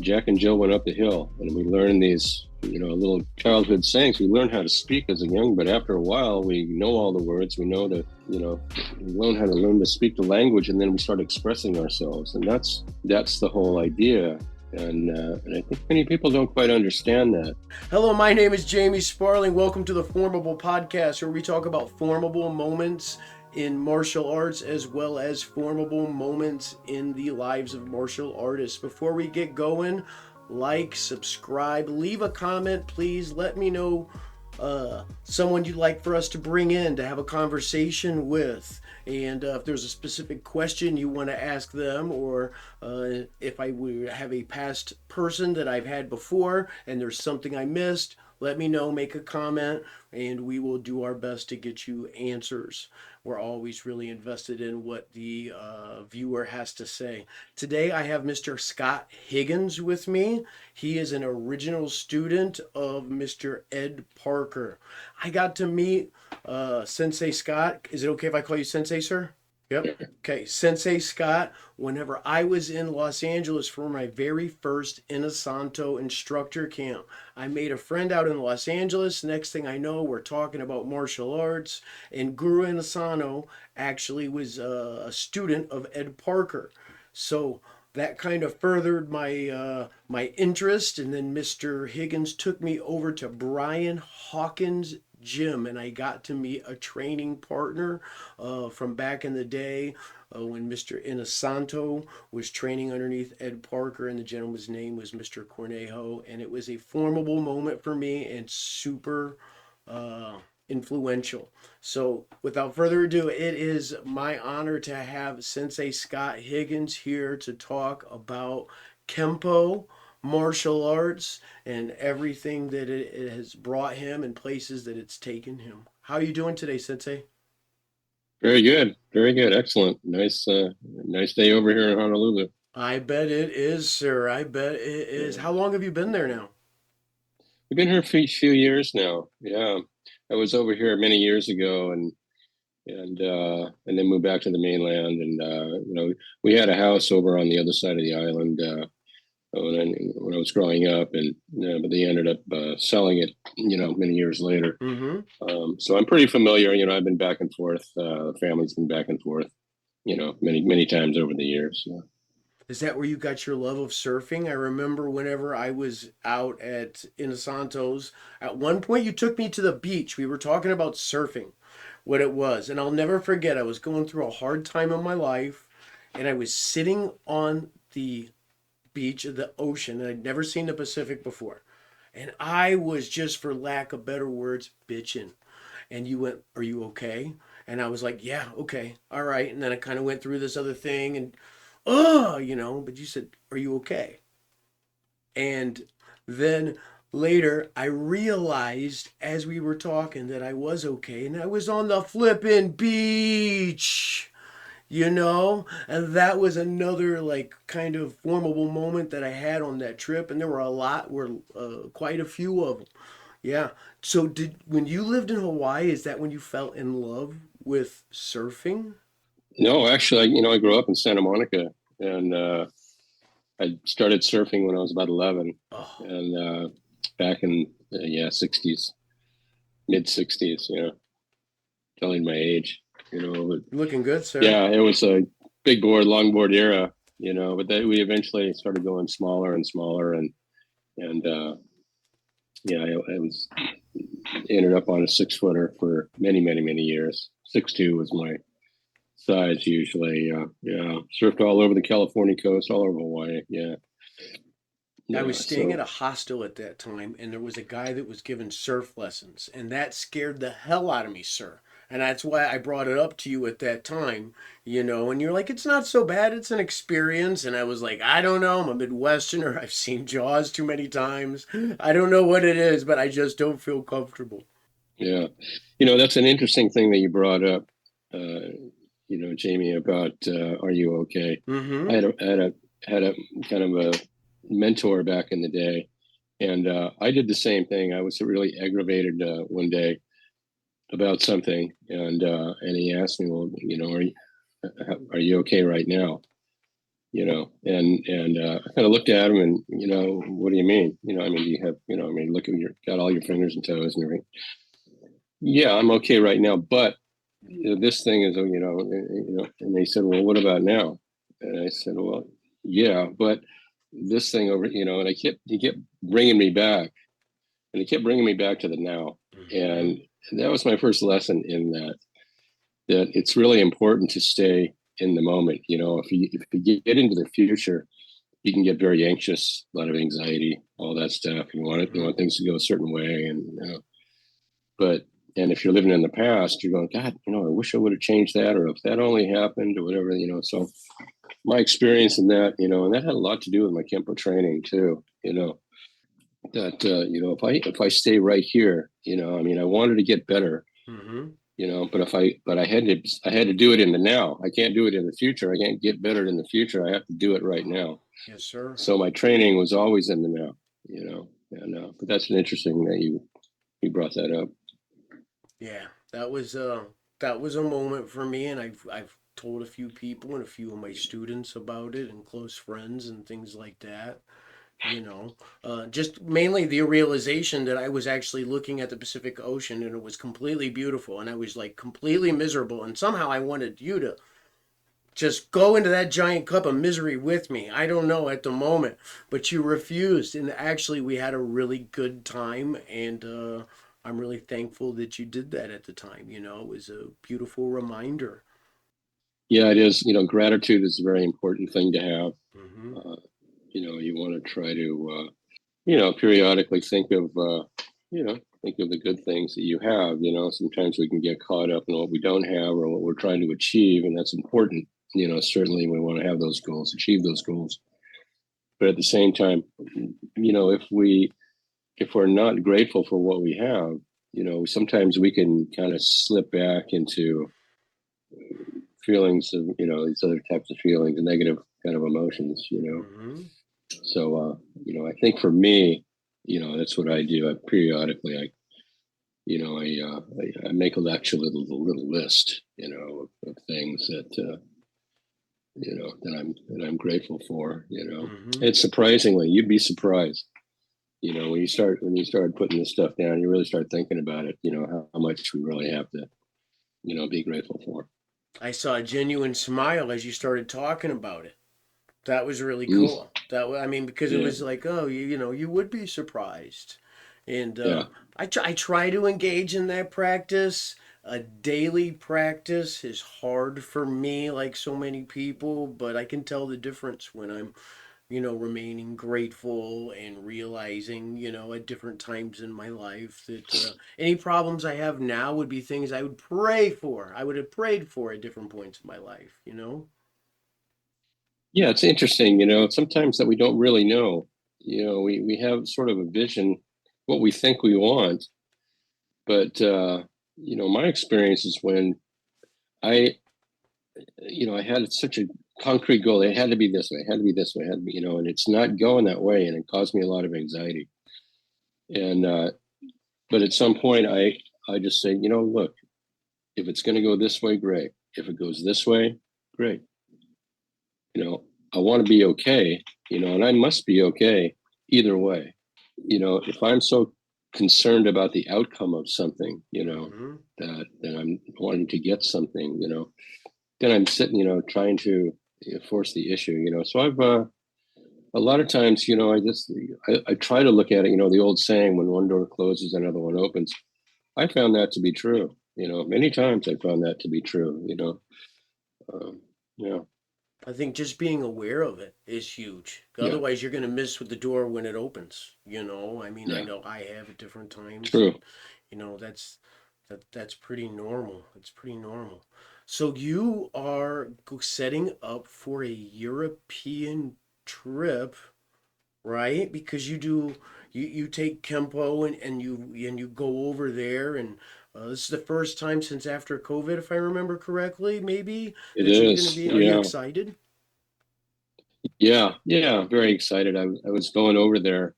Jack and Jill went up the hill, and we learned these, little childhood sayings. We learn how to speak as a young, but after a while, we know all the words. We know to, we learn to speak the language, and then we start expressing ourselves, and that's the whole idea. And I think many people don't quite understand that. Hello, my name is Jamie Sparling. Welcome to the FormABLE podcast, where we talk about formable moments in martial arts as well as formable moments in the lives of martial artists. Before we get going, like, subscribe, leave a comment, please. Let me know someone you'd like for us to bring in to have a conversation with. And if there's a specific question you want to ask them, or if I would have a past person that I've had before and there's something I missed, let me know, make a comment, and we will do our best to get you answers. We're always really invested in what the viewer has to say. Today I have Mr. Scott Higgins with me. He is an original student of Mr. Ed Parker. I got to meet Sensei Scott. Is it okay if I call you Sensei, sir? Yep. Okay. Sensei Scott, whenever I was in Los Angeles for my very first Inosanto instructor camp, I made a friend out in Los Angeles. Next thing I know, we're talking about martial arts. And Guru Inosanto actually was a student of Ed Parker. So that kind of furthered my interest. And then Mr. Higgins took me over to Brian Hawkins' gym, and I got to meet a training partner from back in the day when Mr. Inosanto was training underneath Ed Parker, and the gentleman's name was Mr. Cornejo, and it was a formidable moment for me and super influential. So without further ado, it is my honor to have Sensei Scott Higgins here to talk about Kenpo, martial arts, and everything that it has brought him and places that it's taken him. How are you doing today, Sensei? Very good, very good, excellent. Nice day over here in Honolulu. I bet it is, sir. I bet it is. Yeah. How long have you been there now? We've been here for a few years now. Yeah, I was over here many years ago, and then moved back to the mainland. And we had a house over on the other side of the island when I was growing up, and but they ended up selling it, many years later. Mm-hmm. So I'm pretty familiar. I've been back and forth. The family's been back and forth, many times over the years. Yeah. Is that where you got your love of surfing? I remember whenever I was out at Inosanto's, at one point you took me to the beach. We were talking about surfing, what it was. And I'll never forget, I was going through a hard time in my life, and I was sitting on the beach of the ocean, and I'd never seen the Pacific before. And I was just, for lack of better words, bitching. And you went, "Are you okay?" And I was like, "Yeah, okay, all right." And then I kind of went through this other thing, and but you said, "Are you okay?" And then later, I realized as we were talking that I was okay, and I was on the flippin' beach. And that was another like kind of formable moment that I had on that trip, and there were quite a few of them. Yeah. So did when you lived in Hawaii, is that when you fell in love with surfing? No, actually, I grew up in Santa Monica, and I started surfing when I was about 11, Oh, and back in '60s, mid '60s. Telling my age. But looking good, sir. yeah, it was a big board, longboard era. But we eventually started going smaller and smaller, and yeah, I was ended up on a 6 footer for many, many, many years. 6'2" was my size usually. Yeah, surfed all over the California coast, all over Hawaii. Yeah, I was yeah. staying at So a hostel at that time, and there was a guy that was giving surf lessons, and that scared the hell out of me, sir. And that's why I brought it up to you at that time, and you're like, "It's not so bad, it's an experience." And I was like, "I don't know, I'm a Midwesterner, I've seen Jaws too many times. I don't know what it is, but I just don't feel comfortable." yeah, that's an interesting thing that you brought up. Uh, Jamie, about are you okay? I Mm-hmm. had a kind of a mentor back in the day, and I did the same thing. I was really aggravated one day about something, and he asked me, "Well, are you okay right now?" I kind of looked at him and, what do you mean? I mean, do you have, I mean, look at got all your fingers and toes and everything. Yeah, I'm okay right now, but this thing is, and they said, well, what about now? And I said, well, yeah, but this thing over, and he kept bringing me back, and he kept bringing me back to the now. And that was my first lesson in that it's really important to stay in the moment. If you get into the future, you can get very anxious, a lot of anxiety, all that stuff. You want things to go a certain way, but and if you're living in the past, you're going, God, I wish I would have changed that, or if that only happened, or whatever. So my experience in that, and that had a lot to do with my Kenpo training too. That if I stay right here, I mean, I wanted to get better. But I had to do it in the now. I can't do it in the future. I can't get better in the future. I have to do it right now. Yes, sir. So my training was always in the now, but that's an interesting that you brought that up. Yeah, that was a moment for me, and I've told a few people and a few of my students about it, and close friends and things like that. Just mainly the realization that I was actually looking at the Pacific Ocean and it was completely beautiful, and I was like completely miserable, and somehow I wanted you to just go into that giant cup of misery with me. I don't know at the moment, but you refused, and actually we had a really good time, and I'm really thankful that you did that at the time. It was a beautiful reminder. Yeah, it is. Gratitude is a very important thing to have. Mm-hmm. You want to try to, periodically think of the good things that you have. Sometimes we can get caught up in what we don't have or what we're trying to achieve, and that's important. Certainly we want to have those goals, achieve those goals. But at the same time, if we're not grateful for what we have, sometimes we can kind of slip back into feelings of, these other types of feelings, negative kind of emotions. Mm-hmm. So, I think for me, that's what I do. Periodically, I make actually a little list, of things that, that I'm grateful for. Mm-hmm. It's surprisingly, you'd be surprised. When you start putting this stuff down, you really start thinking about it. How much we really have to, be grateful for. I saw a genuine smile as you started talking about it. That was really Mm, cool. I mean, because it yeah, was like, oh, you would be surprised. And yeah. I try to engage in that practice. A daily practice is hard for me, like so many people, but I can tell the difference when I'm, remaining grateful and realizing, at different times in my life that any problems I have now would be things I would pray for. I would have prayed for at different points in my life. Yeah, it's interesting, sometimes that we don't really know. We have sort of a vision, what we think we want, but my experience is when I, I had such a concrete goal. It had to be this way, it had to be this way, it had to be, and it's not going that way, and it caused me a lot of anxiety. And but at some point, I just say, look, if it's going to go this way, great. If it goes this way, great. I want to be okay, and I must be okay either way. If I'm so concerned about the outcome of something, Mm-hmm. that I'm wanting to get something, then I'm sitting, trying to force the issue, So I've a lot of times, I try to look at it, the old saying, when one door closes, another one opens. I found that to be true. Many times I found that to be true. Yeah, I think just being aware of it is huge. yeah, Otherwise, you're going to miss with the door when it opens. I mean, I yeah, know I have at different times, true. and that's pretty normal. It's pretty normal. So you are setting up for a European trip, right? Because you take Kempo and you go over there, and this is the first time since after COVID, if I remember correctly, maybe It that you're going to is. be. Are you Yeah, excited? yeah, yeah. Very excited. I was going over there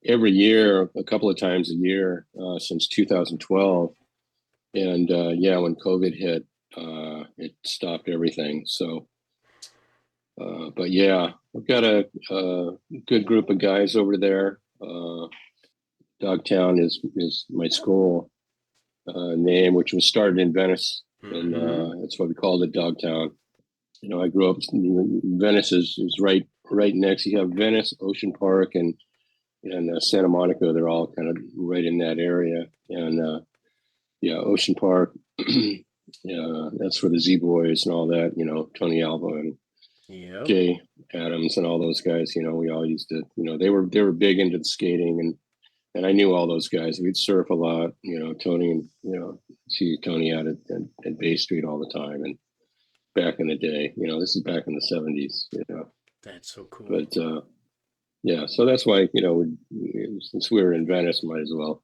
every year, a couple of times a year since 2012, and yeah, when COVID hit, it stopped everything. So But yeah, I've got a good group of guys over there. Dogtown is my school name, which was started in Venice, and that's why we called it Dogtown. I grew up. Venice is right next. You have Venice, Ocean Park, and Santa Monica. They're all kind of right in that area. And yeah, Ocean Park. Yeah, that's where the Z Boys and all that. Tony Alva and Jay Adams and all those guys. We all used to. They were big into the skating and I knew all those guys. We'd surf a lot. Tony and see Tony out at Bay Street all the time and back in the day. This is back in the 70s. That's so cool. But yeah, so that's why since we were in Venice, might as well.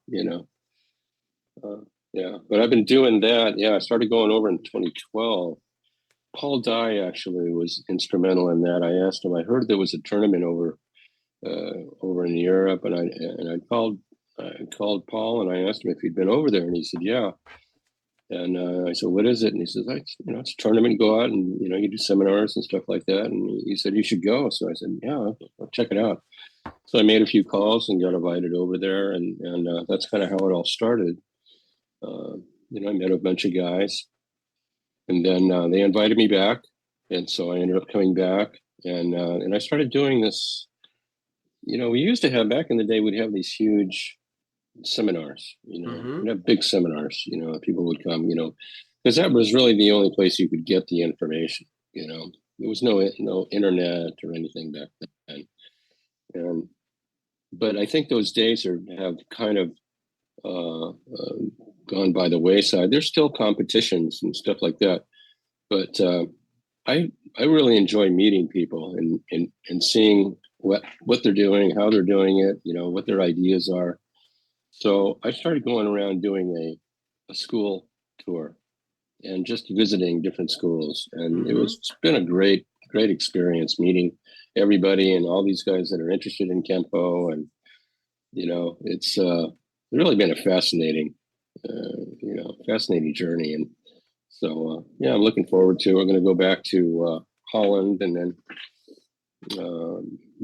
Yeah, but I've been doing that. Yeah, I started going over in 2012. Paul Dye actually was instrumental in that. I asked him. I heard there was a tournament over in Europe, and I called Paul and I asked him if he'd been over there, and he said, yeah. And I said, what is it? And he says, it's a tournament. You go out and you do seminars and stuff like that. And he said you should go. So I said, yeah, I'll check it out. So I made a few calls and got invited over there, and that's kind of how it all started. I met a bunch of guys, and then they invited me back, and so I ended up coming back, and I started doing this. We used to have, back in the day, we'd have these huge seminars. We'd have big seminars. People would come. Because that was really the only place you could get the information. There was no internet or anything back then. But I think those days have kind of gone by the wayside. There's still competitions and stuff like that, but I really enjoy meeting people and seeing what they're doing, how they're doing it, what their ideas are. So I started going around doing a school tour and just visiting different schools, and it's been a great experience meeting everybody and all these guys that are interested in Kenpo, and it's really been a fascinating journey. And so yeah, I'm looking forward to. We're going to go back to Holland and then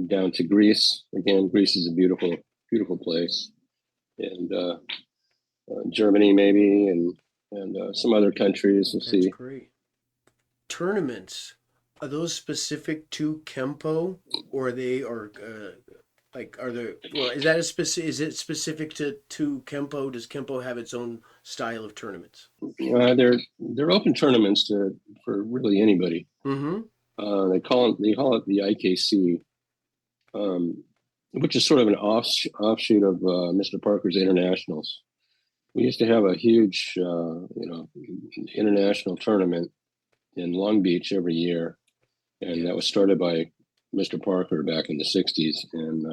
down to Greece again. Greece is a beautiful place, and Germany maybe, and some other countries. We'll see. That's great. Tournaments, are those specific to Kenpo, or is that is it specific to Kenpo? Does Kenpo have its own style of tournaments? They're open tournaments for really anybody. They call it the IKC, which is sort of an offshoot of Mr. Parker's Internationals. We used to have a huge international tournament in Long Beach every year, and that was started by Mr. Parker back in the 60s, and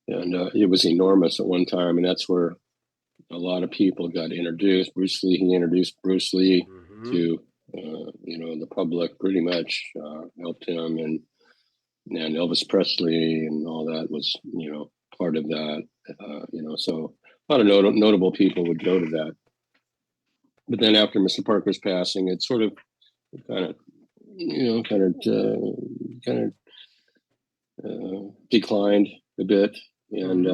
it was enormous at one time, and that's where a lot of people got introduced. He introduced Bruce Lee to the public, pretty much helped him, and Elvis Presley and all that was part of that. So a lot of notable people would go to that. But then after Mr. Parker's passing, it sort of kind of declined a bit, and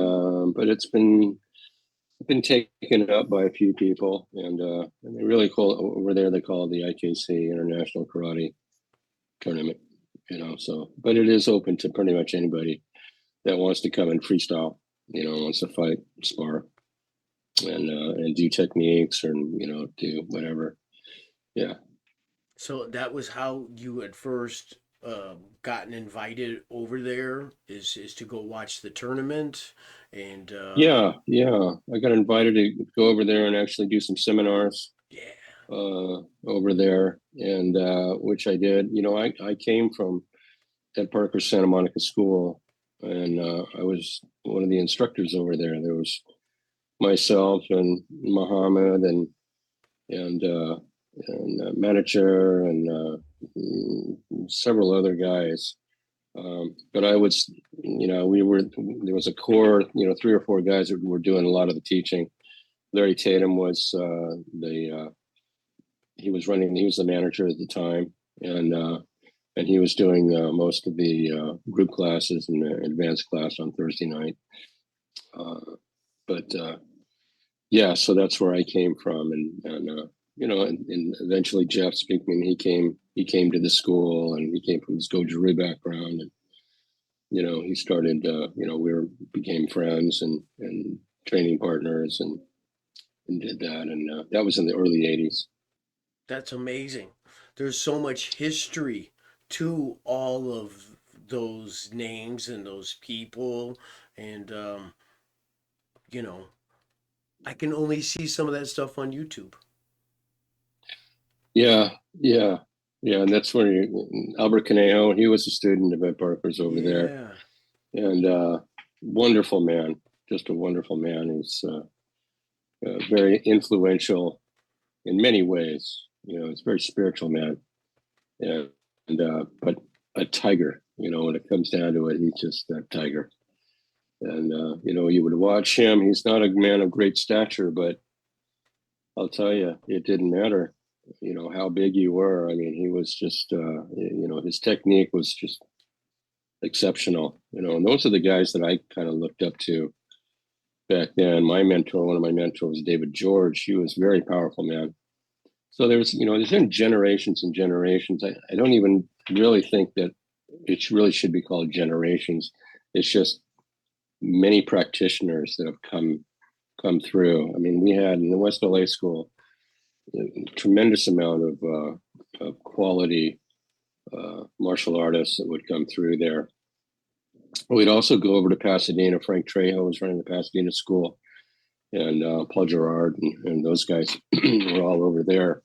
but it's been taken up by a few people, and they really call it over there. They call it the IKC, International Karate Tournament. So, but it is open to pretty much anybody that wants to come and freestyle. Wants to fight, spar, and do techniques, or do whatever. Yeah. So that was how you had first gotten invited over there, is to go watch the tournament, and yeah, I got invited to go over there and actually do some seminars. Over there, and which I did. I came from Ed Parker Santa Monica School, and I was one of the instructors over there. There was myself and Muhammad and manager and several other guys. But I was, there was a core, 3 or 4 guys that were doing a lot of the teaching. Larry Tatum was he was the manager at the time, and and he was doing most of the group classes and the advanced class on Thursday night. But yeah, so that's where I came from, and eventually Jeff Speakman, he came to the school, and he came from his Goju-Ryu background, and he started, became friends and training partners, and did that, and that was in the early '80s. That's amazing. There's so much history to all of those names and those people, and you know, I can only see some of that stuff on YouTube. Yeah, yeah, yeah, and that's where Albert Conejo, he was a student of Ed Parker's over there, Yeah. and wonderful man, just a wonderful man. He's very influential in many ways. He's a very spiritual man, and but a tiger. When it comes down to it, he's just that tiger. And you would watch him. He's not a man of great stature, but I'll tell you, it didn't matter. How big you were. I mean, he was just. His technique was just exceptional. And those are the guys that I kind of looked up to back then. My mentor, one of my mentors, David George. He was a very powerful man. So there's been generations and generations. I don't even really think that it really should be called generations. It's just many practitioners that have come through. I mean, we had in the West LA school a tremendous amount of quality martial artists that would come through there. We'd also go over to Pasadena. Frank Trejo was running the Pasadena school, and Paul Gerard and those guys were all over there.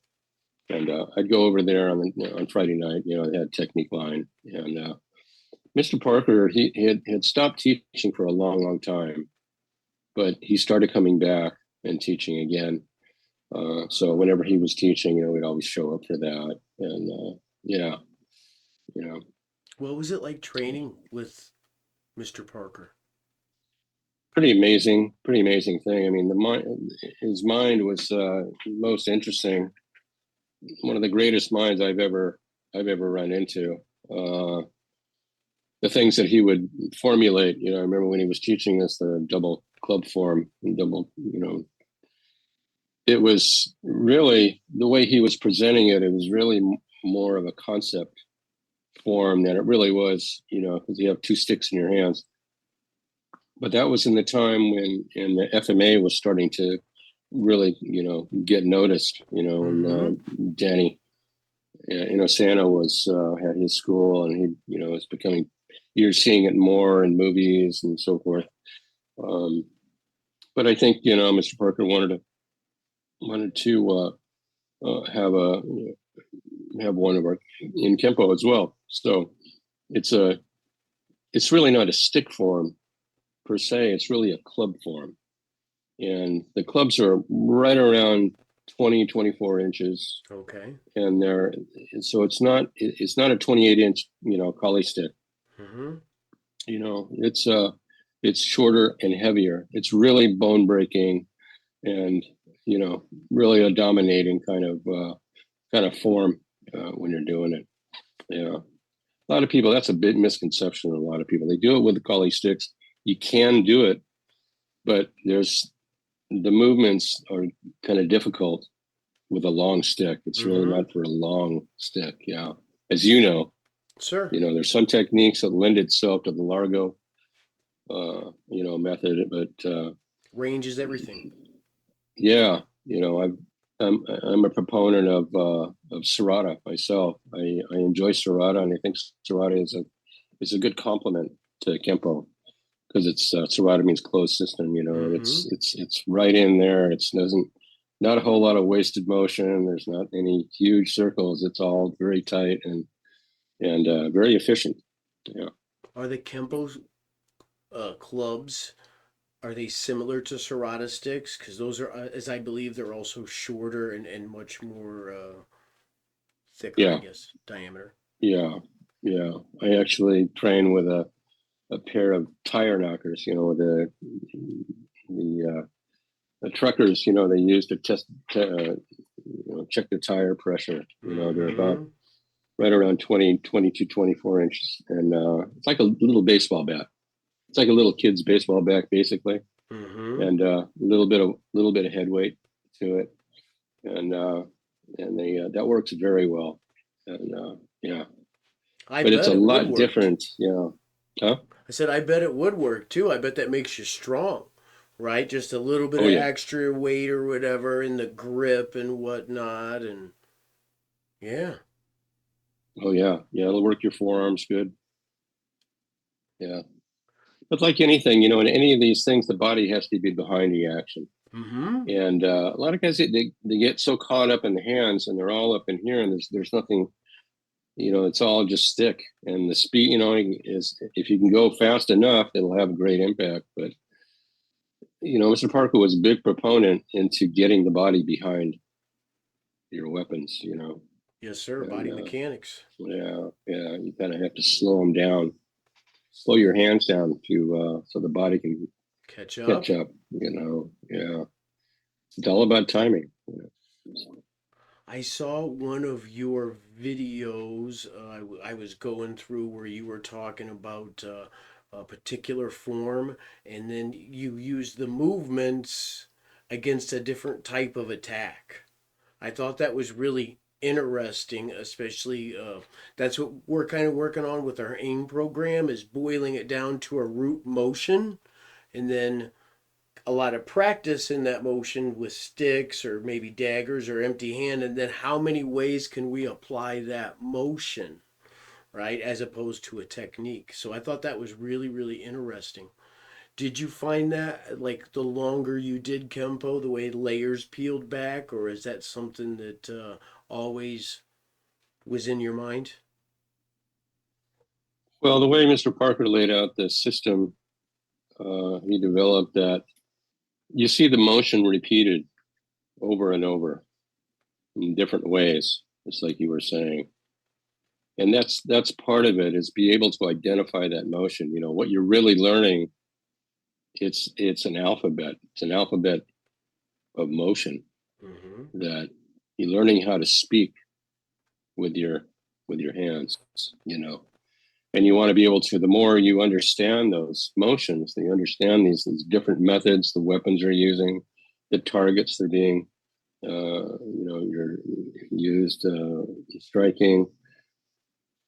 And I'd go over there on Friday night. They had technique line, and Mr. Parker, he had stopped teaching for a long, long time, but he started coming back and teaching again. So whenever he was teaching, we'd always show up for that. And yeah. What was it like training with Mr. Parker? Pretty amazing thing. I mean, his mind was most interesting. One of the greatest minds I've ever run into. The things that he would formulate, I remember when he was teaching us the double club form, it was really the way he was presenting it. It was really more of a concept form than it really was, because you have two sticks in your hands. But that was in the time when the FMA was starting to really, get noticed, and Danny, Santa was had his school, and he, was becoming. You're seeing it more in movies and so forth. But I think Mr. Parker wanted to have one of our in Kenpo as well. So it's really not a stick form per se. It's really a club form, and the clubs are right around 20, 24 inches. Okay. And so it's not a 28-inch, collie stick. Mm-hmm. It's shorter and heavier. It's really bone breaking, and really a dominating kind of form when you're doing it. Yeah, a lot of people. That's a big misconception. A lot of people, they do it with the collie sticks. You can do it, but the movements are kind of difficult with a long stick. It's really not for a long stick. Yeah, as you know. Sure. There's some techniques that lend itself to the Largo, method, but range is everything. Yeah, I'm a proponent of Serrata myself. I enjoy Serrata, and I think Serrata is a good complement to Kenpo, because it's Serrata means closed system. It's right in there. It doesn't. Not a whole lot of wasted motion. There's not any huge circles. It's all very tight and very efficient. Yeah. Are the Kenpo clubs, are they similar to Serrata sticks? Because those are, as I believe, they're also shorter and much more thicker, I guess, diameter. Yeah. I actually train with a pair of tire knockers. The truckers. They use to test, check the tire pressure. They're about right around 20, 22, 24 inches. And it's like a little baseball bat. It's like a little kid's baseball bat, basically. Mm-hmm. And a little bit of head weight to it. And that works very well. And yeah, I but it's bet a it would lot work. different. Huh? I said, I bet it would work too. I bet that makes you strong, right? Just a little bit Oh of yeah. extra weight or whatever in the grip and whatnot. And yeah, Oh yeah. Yeah. It'll work your forearms good. Yeah. But like anything, in any of these things, the body has to be behind the action. mm-hmm. And a lot of guys, they get so caught up in the hands and they're all up in here and there's nothing, it's all just stick. And the speed, is if you can go fast enough, it'll have a great impact. But, Mr. Parker was a big proponent into getting the body behind your weapons. Yes, sir. And Body mechanics. yeah, you kind of have to slow them down, slow your hands down to so the body can Catch catch up. up. Yeah. It's all about timing. So, I saw one of your videos. I was going through where you were talking about a particular form, and then you used the movements against a different type of attack. I thought that was really interesting, especially that's what we're kind of working on with our AIM program is boiling it down to a root motion, and then a lot of practice in that motion with sticks or maybe daggers or empty hand, and then how many ways can we apply that motion, right, as opposed to a technique. So I thought that was really, really interesting. Did you find that like the longer you did Kempo, the way layers peeled back, or is that something that always was in your mind? well, the way Mr. Parker laid out the system, he developed that you see the motion repeated over and over in different ways, just like you were saying. And that's part of it is be able to identify that motion. What you're really learning, it's an alphabet. It's an alphabet of motion Mm-hmm. that you're learning how to speak with your hands, and you want to be able to, the more you understand those motions, you understand these different methods the weapons are using, the targets they're being you're used striking,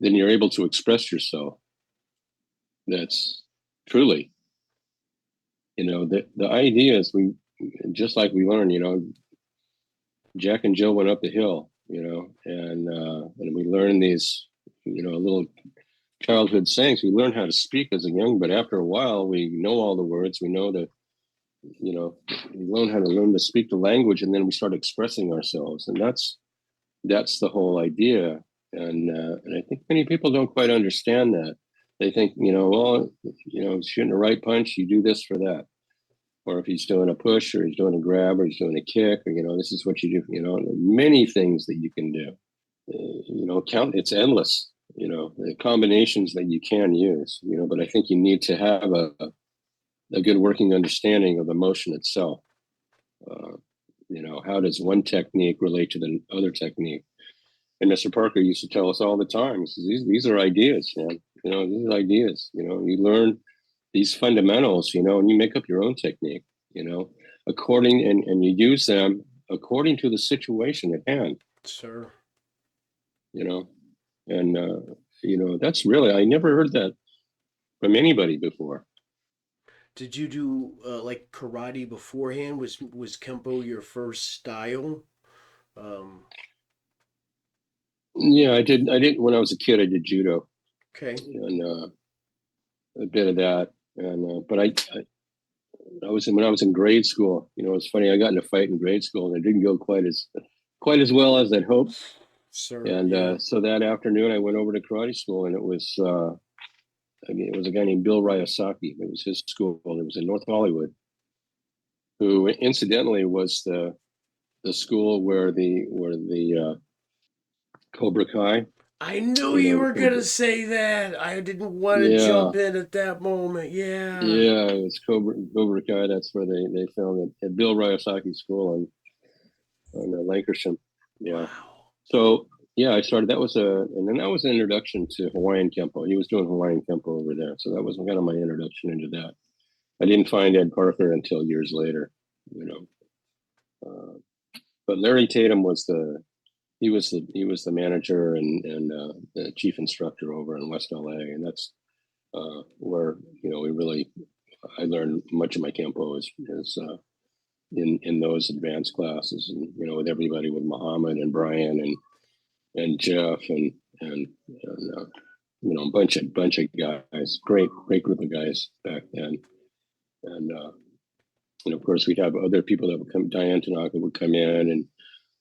then you're able to express yourself. That's truly, the idea is we, just like we learn, Jack and Jill went up the hill, and we learn these, little childhood sayings. We learn how to speak as a young, but after a while, we know all the words. We know that, we learn to speak the language, and then we start expressing ourselves, and that's the whole idea. And I think many people don't quite understand that. They think, well, shooting a right punch, you do this for that. Or if he's doing a push or he's doing a grab or he's doing a kick, or, this is what you do, many things that you can do. It's endless, the combinations that you can use, but I think you need to have a good working understanding of the motion itself. Uh, how does one technique relate to the other technique? And Mr. Parker used to tell us all the time, he says, these are ideas, man. These are ideas. You learn these fundamentals, and you make up your own technique, according, and you use them according to the situation at hand, Sir. you know, and that's really, I never heard that from anybody before. Did you do like karate beforehand? Was Kempo your first style? Um, Yeah, I did when I was a kid. I did judo okay. and a bit of that, and but I was when I was in grade school. It's funny. I got in a fight in grade school, and it didn't go quite as well as I'd hoped. Sir, And yeah. so that afternoon, I went over to karate school, and it was a guy named Bill Ryosaki. It was his school. It was in North Hollywood, who incidentally was the school where the Cobra Kai, I knew you the were gonna Cobra. say that. I didn't want to Yeah, jump in at that moment. Yeah. yeah, it was Cobra Kai. That's where they filmed it at Bill Ryosaki School on Lancashire. Yeah. Wow. So yeah, I started. And then that was an introduction to Hawaiian Kenpo. He was doing Hawaiian Kenpo over there, so that was kind of my introduction into that. I didn't find Ed Parker until years later, you know. But Larry Tatum was the manager and the chief instructor over in West LA, and that's where we really I learned much of my Kenpo is in those advanced classes, and with everybody, with Muhammad and Brian and Jeff and a bunch of guys, great group of guys back then, and of course we'd have other people that would come. Diane Tanaka would come in, and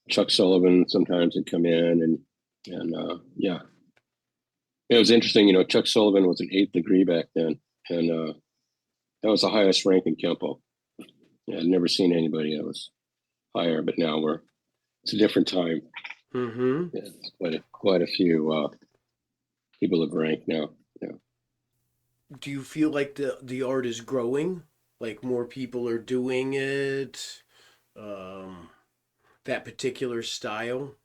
Chuck Sullivan sometimes would come in, and yeah, it was interesting. Chuck Sullivan was an 8th degree back then, and that was the highest rank in Kenpo. I'd never seen anybody that was higher, but now it's a different time. Mm-hmm. Yeah, quite a few people have ranked now. Yeah. Do you feel like the art is growing? Like more people are doing it? That particular style?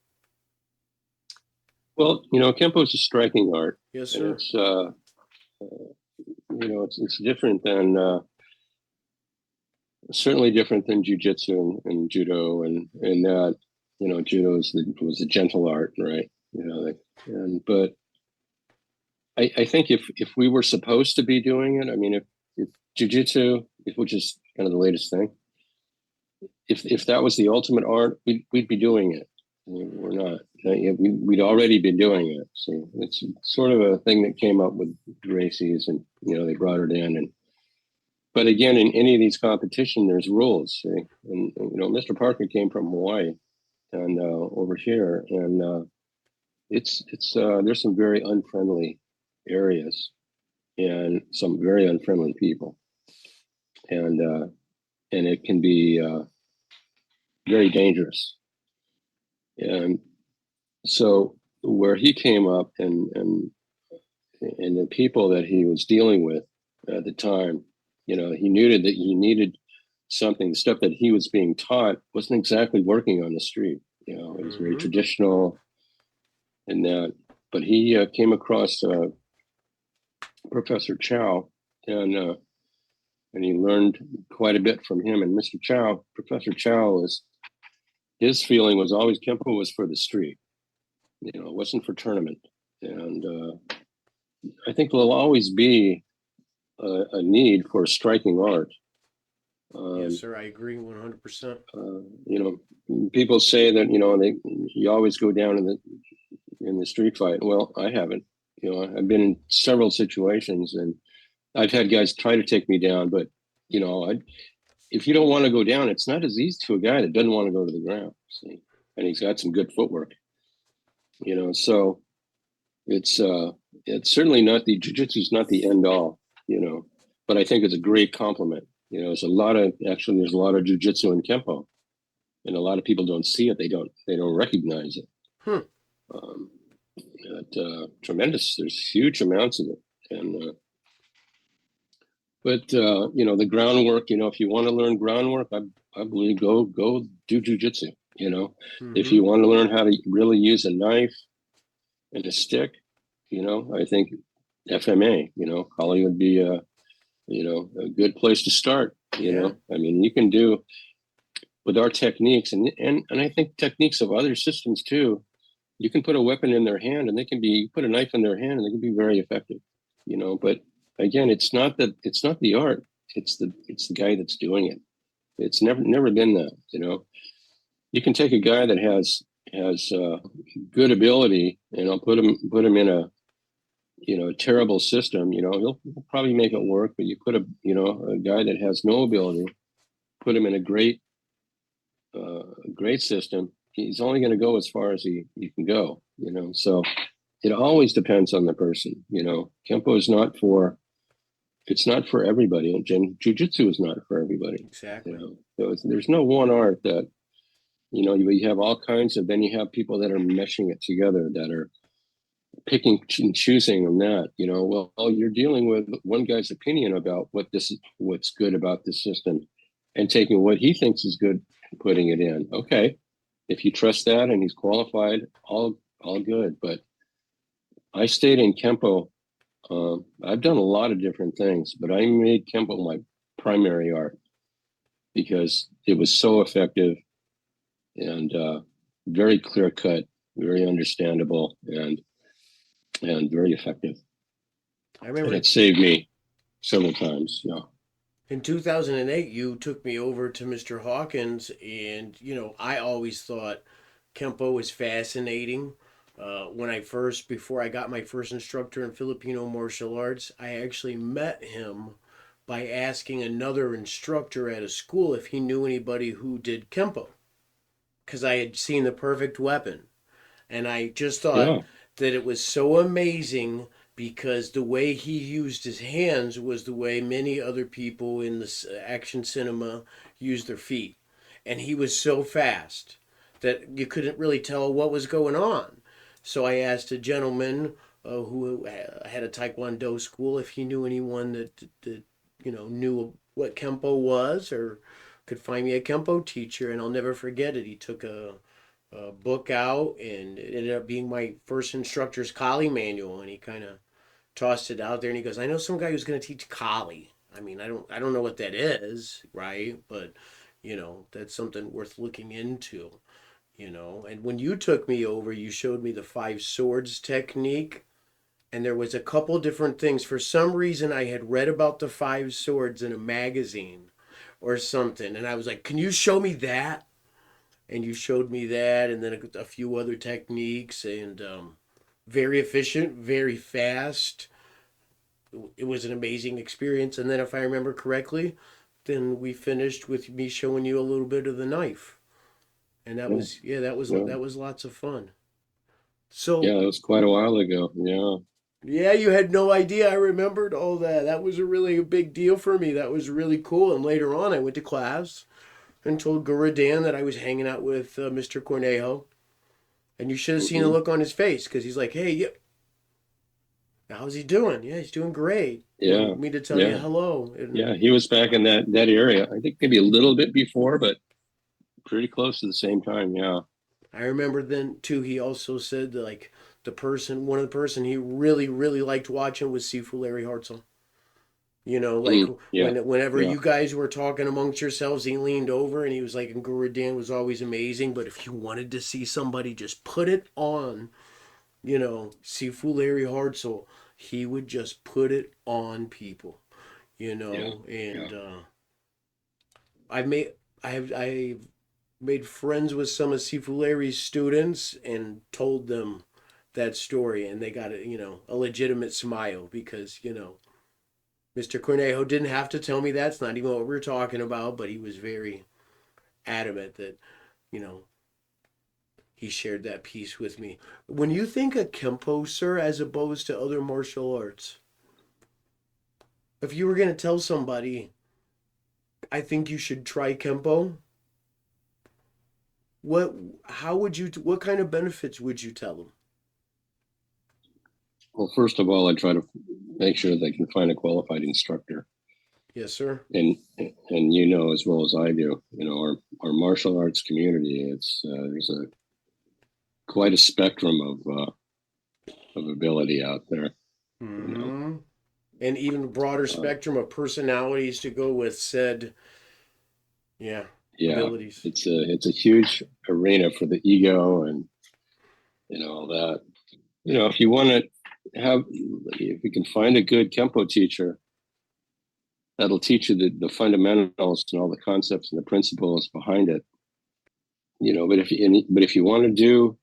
Well, Kenpo is a striking art. Yes, sir. And it's different than certainly different than jujitsu and judo, and that judo was a gentle art, right? But I think if we were supposed to be doing it, I mean, if jujitsu, which is kind of the latest thing, if that was the ultimate art, we'd be doing it. I mean, we're not. We'd already been doing it. So it's sort of a thing that came up with Gracie's, and they brought it in. But again, in any of these competitions, there's rules. See? And Mr. Parker came from Hawaii, and over here, and it's there's some very unfriendly areas and some very unfriendly people, and it can be very dangerous. And so where he came up, and the people that he was dealing with at the time, he needed something. The stuff that he was being taught wasn't exactly working on the street. It was very traditional and that. But he came across Professor Chow, and he learned quite a bit from him. And Professor Chow, his feeling was always Kenpo was for the street. It wasn't for tournament. And I think there'll always be a need for striking art. Yes, sir. I agree 100%. People say that you always go down in the street fight. Well, I haven't. I've been in several situations, and I've had guys try to take me down, but if you don't want to go down, it's not as easy to a guy that doesn't want to go to the ground. See? And he's got some good footwork. So it's certainly not the jiu-jitsu is not the end all. But I think it's a great complement. There's a lot of jiu-jitsu in Kenpo, and a lot of people don't see it. They don't recognize it. Tremendous. There's huge amounts of it, and but the groundwork. If you want to learn groundwork, I believe go do jujitsu. If you want to learn how to really use a knife and a stick, I think FMA. Kali would be a good place to start. I mean, you can do with our techniques, and I think techniques of other systems too. You can put a weapon in their hand, and put a knife in their hand, and they can be very effective. But again, it's not the art. It's the guy that's doing it. It's never been that. You can take a guy that has good ability, and I'll put him in a terrible system. He'll probably make it work. But you put a guy that has no ability, put him in a great system. He's only going to go as far as he can go. So it always depends on the person. Kenpo is not for everybody, and jiu-jitsu is not for everybody. Exactly. So there's no one art that you have all kinds of. Then you have people that are meshing it together, that are picking and choosing on that. Well, you're dealing with one guy's opinion about what's good about this system, and taking what he thinks is good and putting it in. Okay, if you trust that and he's qualified, all all good. But I stayed in Kenpo. I've done a lot of different things, but I made Kenpo my primary art because it was so effective and very clear cut, very understandable, and very effective. I And remember it saved me several times. Yeah. in 2008, you took me over to Mr. Hawkins, and I always thought Kempo was fascinating. Before I got my first instructor in Filipino martial arts, I actually met him by asking another instructor at a school if he knew anybody who did Kempo, because I had seen the perfect weapon. And I just thought Yeah. that it was so amazing because the way he used his hands was the way many other people in the action cinema use their feet. And he was so fast that you couldn't really tell what was going on. So I asked a gentleman who had a Taekwondo school if he knew anyone that knew what Kempo was or could find me a Kempo teacher. And I'll never forget it. He took a book out, and it ended up being my first instructor's Kali manual. And he kind of tossed it out there, and he goes, "I know some guy who's going to teach Kali. I mean, I don't know what that is, right? But that's something worth looking into." And when you took me over, you showed me the five swords technique, and there was a couple different things. For some reason, I had read about the five swords in a magazine or something, and I was like, "Can you show me that?" And you showed me that, and then a few other techniques, and very efficient, very fast. It was an amazing experience. And then, if I remember correctly, then we finished with me showing you a little bit of the knife, and that Yeah. was yeah, that was Yeah. that was lots of fun. Yeah. So It was quite a while ago. Yeah. yeah, you had no idea. I remembered all that. That was a big deal for me. That was really cool. And later on, I went to class and told Guru Dan that I was hanging out with Mr. Cornejo. And you should have seen the Hmm. look on his face because he's like, "Hey, yeah, how's he doing? Yeah, he's doing great. Yeah. Wanted me to tell you Yeah. hello." And Yeah. He was back in that area. I think maybe a little bit before, but pretty close to the same time. Yeah. I remember then too. He also said that, like one of the person he really really liked watching was Sifu Larry Hartzell. Like Yeah. whenever Yeah. you guys were talking amongst yourselves, he leaned over and he was like, and Guru Dan was always amazing. But if you wanted to see somebody just put it on, Sifu Larry Hartzell, he would just put it on people, Yeah. Yeah. and I've made I've made friends with some of Sifu Larry's students and told them that story, and they got a legitimate smile because Mr. Cornejo didn't have to tell me that. It's not even what we were talking about, but he was very adamant that you know he shared that piece with me. When you think of Kempo, sir, as opposed to other martial arts, if you were going to tell somebody, I think you should try Kempo, what kind of benefits would you tell them? Well, first of all, I try to make sure they can find a qualified instructor. Yes, sir. And as well as I do, our martial arts community. There's a quite a spectrum of ability out there. You know, Hmm. And even broader uh, spectrum of personalities to go with said, yeah, yeah, abilities. it's a huge arena for the ego and all that. If you want to if you can find a good Kempo teacher that'll teach you the fundamentals and all the concepts and the principles behind it. But if you want to do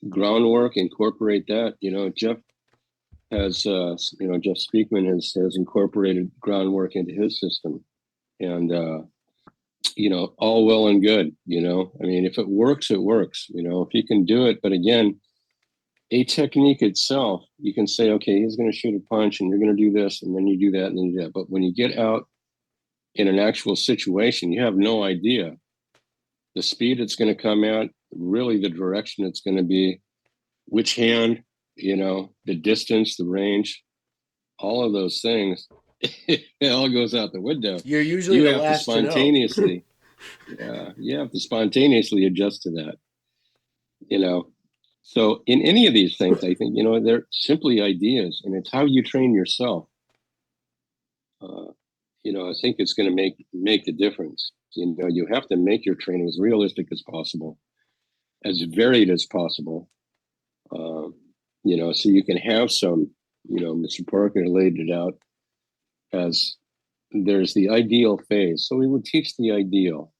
groundwork, incorporate that. Jeff Speakman has incorporated groundwork into his system, and all well and good. I mean, if it works, it works. If you can do it, but again, a technique itself, you can say, okay, he's going to shoot a punch, and you're going to do this, and then you do that, and then you do that. But when you get out in an actual situation, you have no idea the speed it's going to come out, really the direction it's going to be, which hand, the distance, the range, all of those things, it all goes out the window. You're usually You the have to last to know. spontaneously, yeah, you have to spontaneously adjust to that, you know. So in any of these things, I think, they're simply ideas, and it's how you train yourself. I think it's going to make a difference. You have to make your training as realistic as possible, as varied as possible. So you can have some, Mr. Parker laid it out as there's the ideal phase. So we would teach the ideal,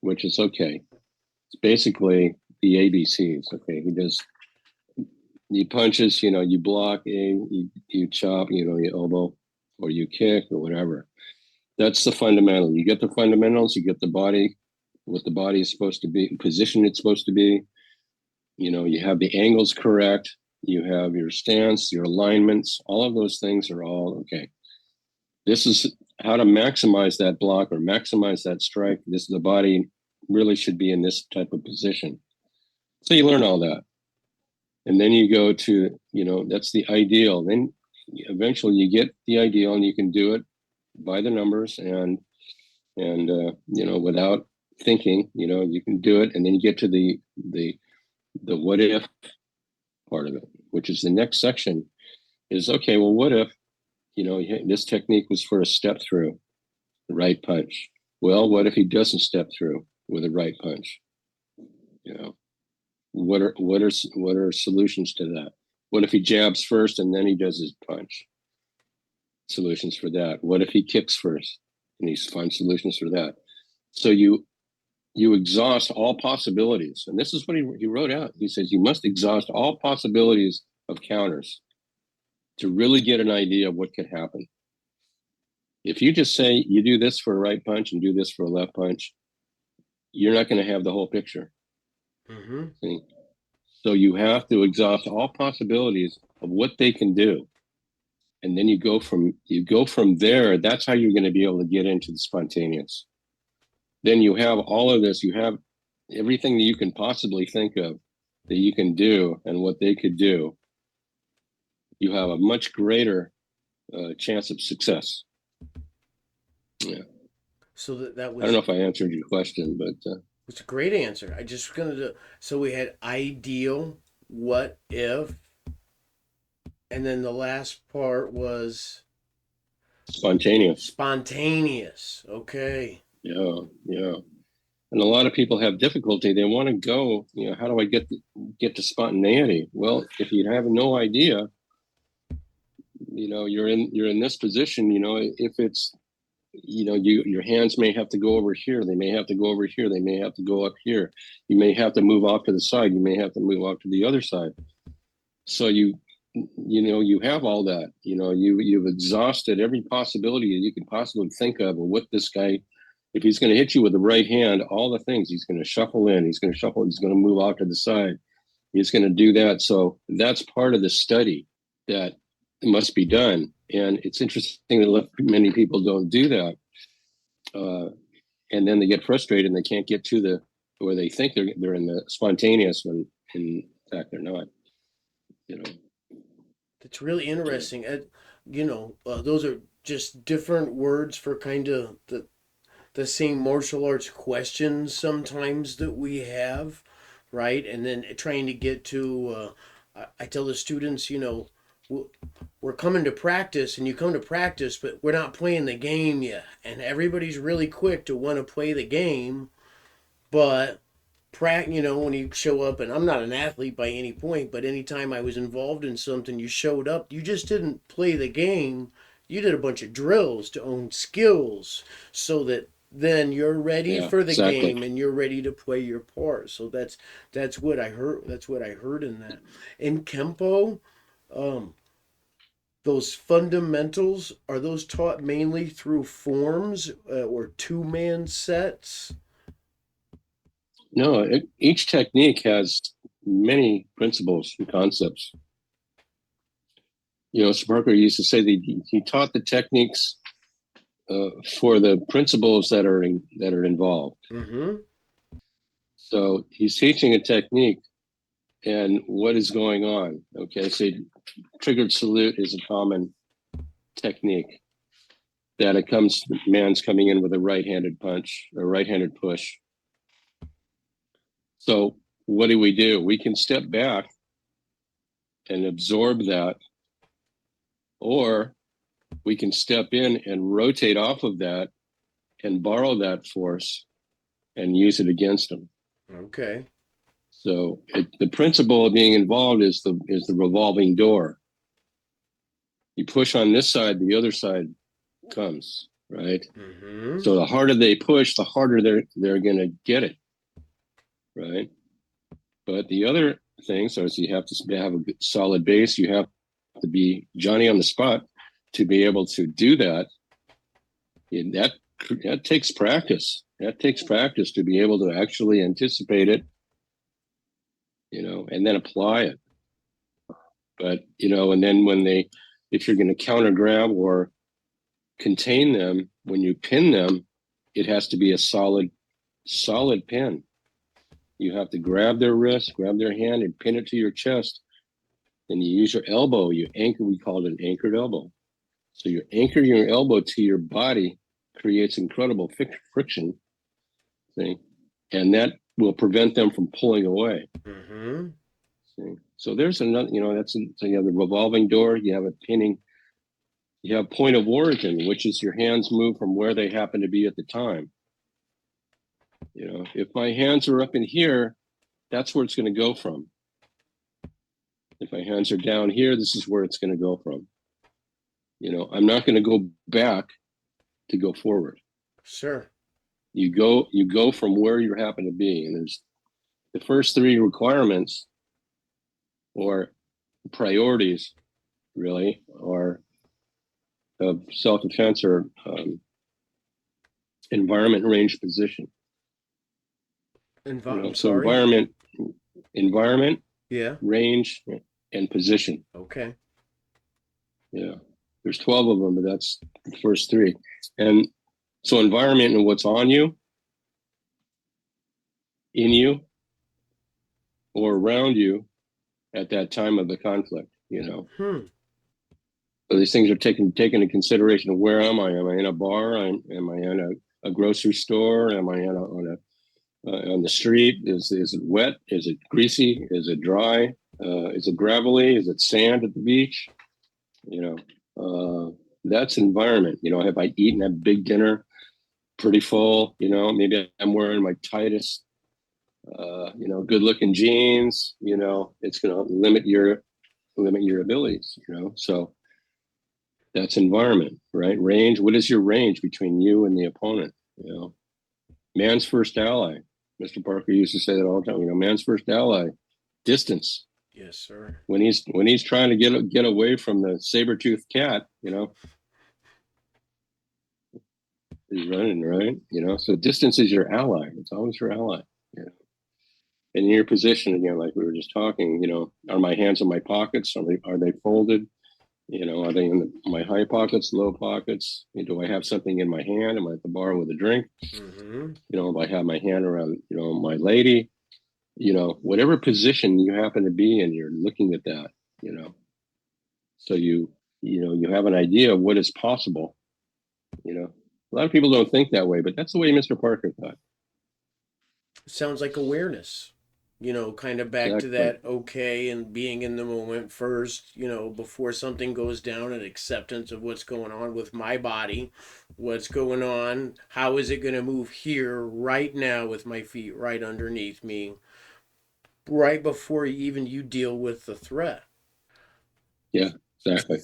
which is okay. It's basically the ABCs. Okay, he punches, you block, you chop, you elbow, or you kick, or whatever. That's the fundamental. You get the fundamentals, you get the body, what the body is supposed to be, position it's supposed to be. You have the angles correct, you have your stance, your alignments, all of those things are all okay. This is how to maximize that block or maximize that strike. The body really should be in this type of position. So you learn all that. And then you go to, that's the ideal. Then eventually you get the ideal and you can do it by the numbers and without thinking, you can do it. And then you get to the what if part of it, which is the next section is, okay, well, what if, this technique was for a step through, the right punch. Well, what if he doesn't step through with a right punch? What are solutions to that? What if he jabs first and then he does his punch? Solutions for that. What if he kicks first and he finds solutions for that? So you exhaust all possibilities. And this is what he wrote out. He says, you must exhaust all possibilities of counters to really get an idea of what could happen. If you just say you do this for a right punch and do this for a left punch, you're not going to have the whole picture. Mm-hmm. So you have to exhaust all possibilities of what they can do. And then you go from there. That's how you're going to be able to get into the spontaneous. Then you have all of this. You have everything that you can possibly think of that you can do and what they could do. You have a much greater chance of success. Yeah. So that was. I don't know if I answered your question, but it's a great answer. I just gonna do. So we had ideal, what if, and then the last part was spontaneous. Spontaneous. Okay. Yeah. And a lot of people have difficulty. They want to go. How do I get to spontaneity? Well, if you have no idea, you're in this position. If it's your hands may have to go over here, they may have to go over here, they may have to go up here, you may have to move off to the side, you may have to move off to the other side. So you have all that. You've exhausted every possibility that you can possibly think of what this guy, if he's going to hit you with the right hand, all the things, he's going to shuffle in, he's going to move off to the side, he's going to do that. So that's part of the study that must be done. And it's interesting that many people don't do that. And then they get frustrated and they can't get to where they think they're in the spontaneous when in fact they're not. That's really interesting. Those are just different words for kind of the same martial arts questions sometimes that we have, right? And then trying to get to, I tell the students, we're coming to practice, and you come to practice, but we're not playing the game yet. And everybody's really quick to want to play the game, but when you show up, and I'm not an athlete by any point, but anytime I was involved in something, you showed up, you just didn't play the game. You did a bunch of drills to own skills so that then you're ready for the game and you're ready to play your part. So that's what I heard. That's what I heard in that. In Kenpo, those fundamentals, are those taught mainly through forms or two-man sets? No, each technique has many principles and concepts. Parker used to say that he taught the techniques for the principles that are involved. Mm-hmm. So he's teaching a technique and what is going on. Okay, so triggered salute is a common technique that man's coming in with a right-handed punch, a right-handed push. So what do? We can step back and absorb that, or we can step in and rotate off of that and borrow that force and use it against them. Okay. So the principle of being involved is the revolving door. You push on this side, the other side comes, right? Mm-hmm. So the harder they push, the harder they're going to get it, right? But the other thing, so is you have to have a solid base. You have to be Johnny on the spot to be able to do that. And that takes practice. That takes practice to be able to actually anticipate it, and then apply it. But, and then if you're going to counter grab or contain them, when you pin them, it has to be a solid pin. You have to grab their wrist, grab their hand, and pin it to your chest. Then you use your elbow, you anchor, we call it an anchored elbow. So you anchor your elbow to your body, creates incredible friction, see? And that will prevent them from pulling away. Mm-hmm. See? So there's another, so you have the revolving door, you have a pinning, you have point of origin, which is your hands move from where they happen to be at the time. If my hands are up in here, that's where it's going to go from. If my hands are down here, this is where it's going to go from. I'm not going to go back to go forward. Sure. You go from where you happen to be. And there's the first three requirements or priorities really are of self-defense or environment, range, position. So environment, yeah, range, and position. Okay. Yeah, there's 12 of them, but that's the first three. And so environment and what's on you, in you, or around you at that time of the conflict, So these things are taken into consideration of where am I? Am I in a bar? Am I in a grocery store? Am I on the street? Is it wet? Is it greasy? Is it dry? Is it gravelly? Is it sand at the beach? That's environment. Have I eaten a big dinner, pretty full? Maybe I'm wearing my tightest, good looking jeans. It's going to limit your abilities. So that's environment, right? Range. What is your range between you and the opponent? Man's first ally. Mr. Parker used to say that all the time. Man's first ally, distance. Yes, sir. When he's trying to get away from the saber-toothed cat, he's running, right? So distance is your ally. It's always your ally. And in your position, again, like we were just talking, are my hands in my pockets? Are they folded? Are they in my high pockets, low pockets? Do I have something in my hand? Am I at the bar with a drink? Mm-hmm. If I have my hand around, my lady, whatever position you happen to be in, you're looking at that, so you have an idea of what is possible. A lot of people don't think that way, but that's the way Mr. Parker thought. Sounds like awareness, kind of back to that okay and being in the moment first, before something goes down, and acceptance of what's going on with my body, what's going on, how is it going to move here right now with my feet right underneath me, right before even you deal with the threat. Yeah, exactly.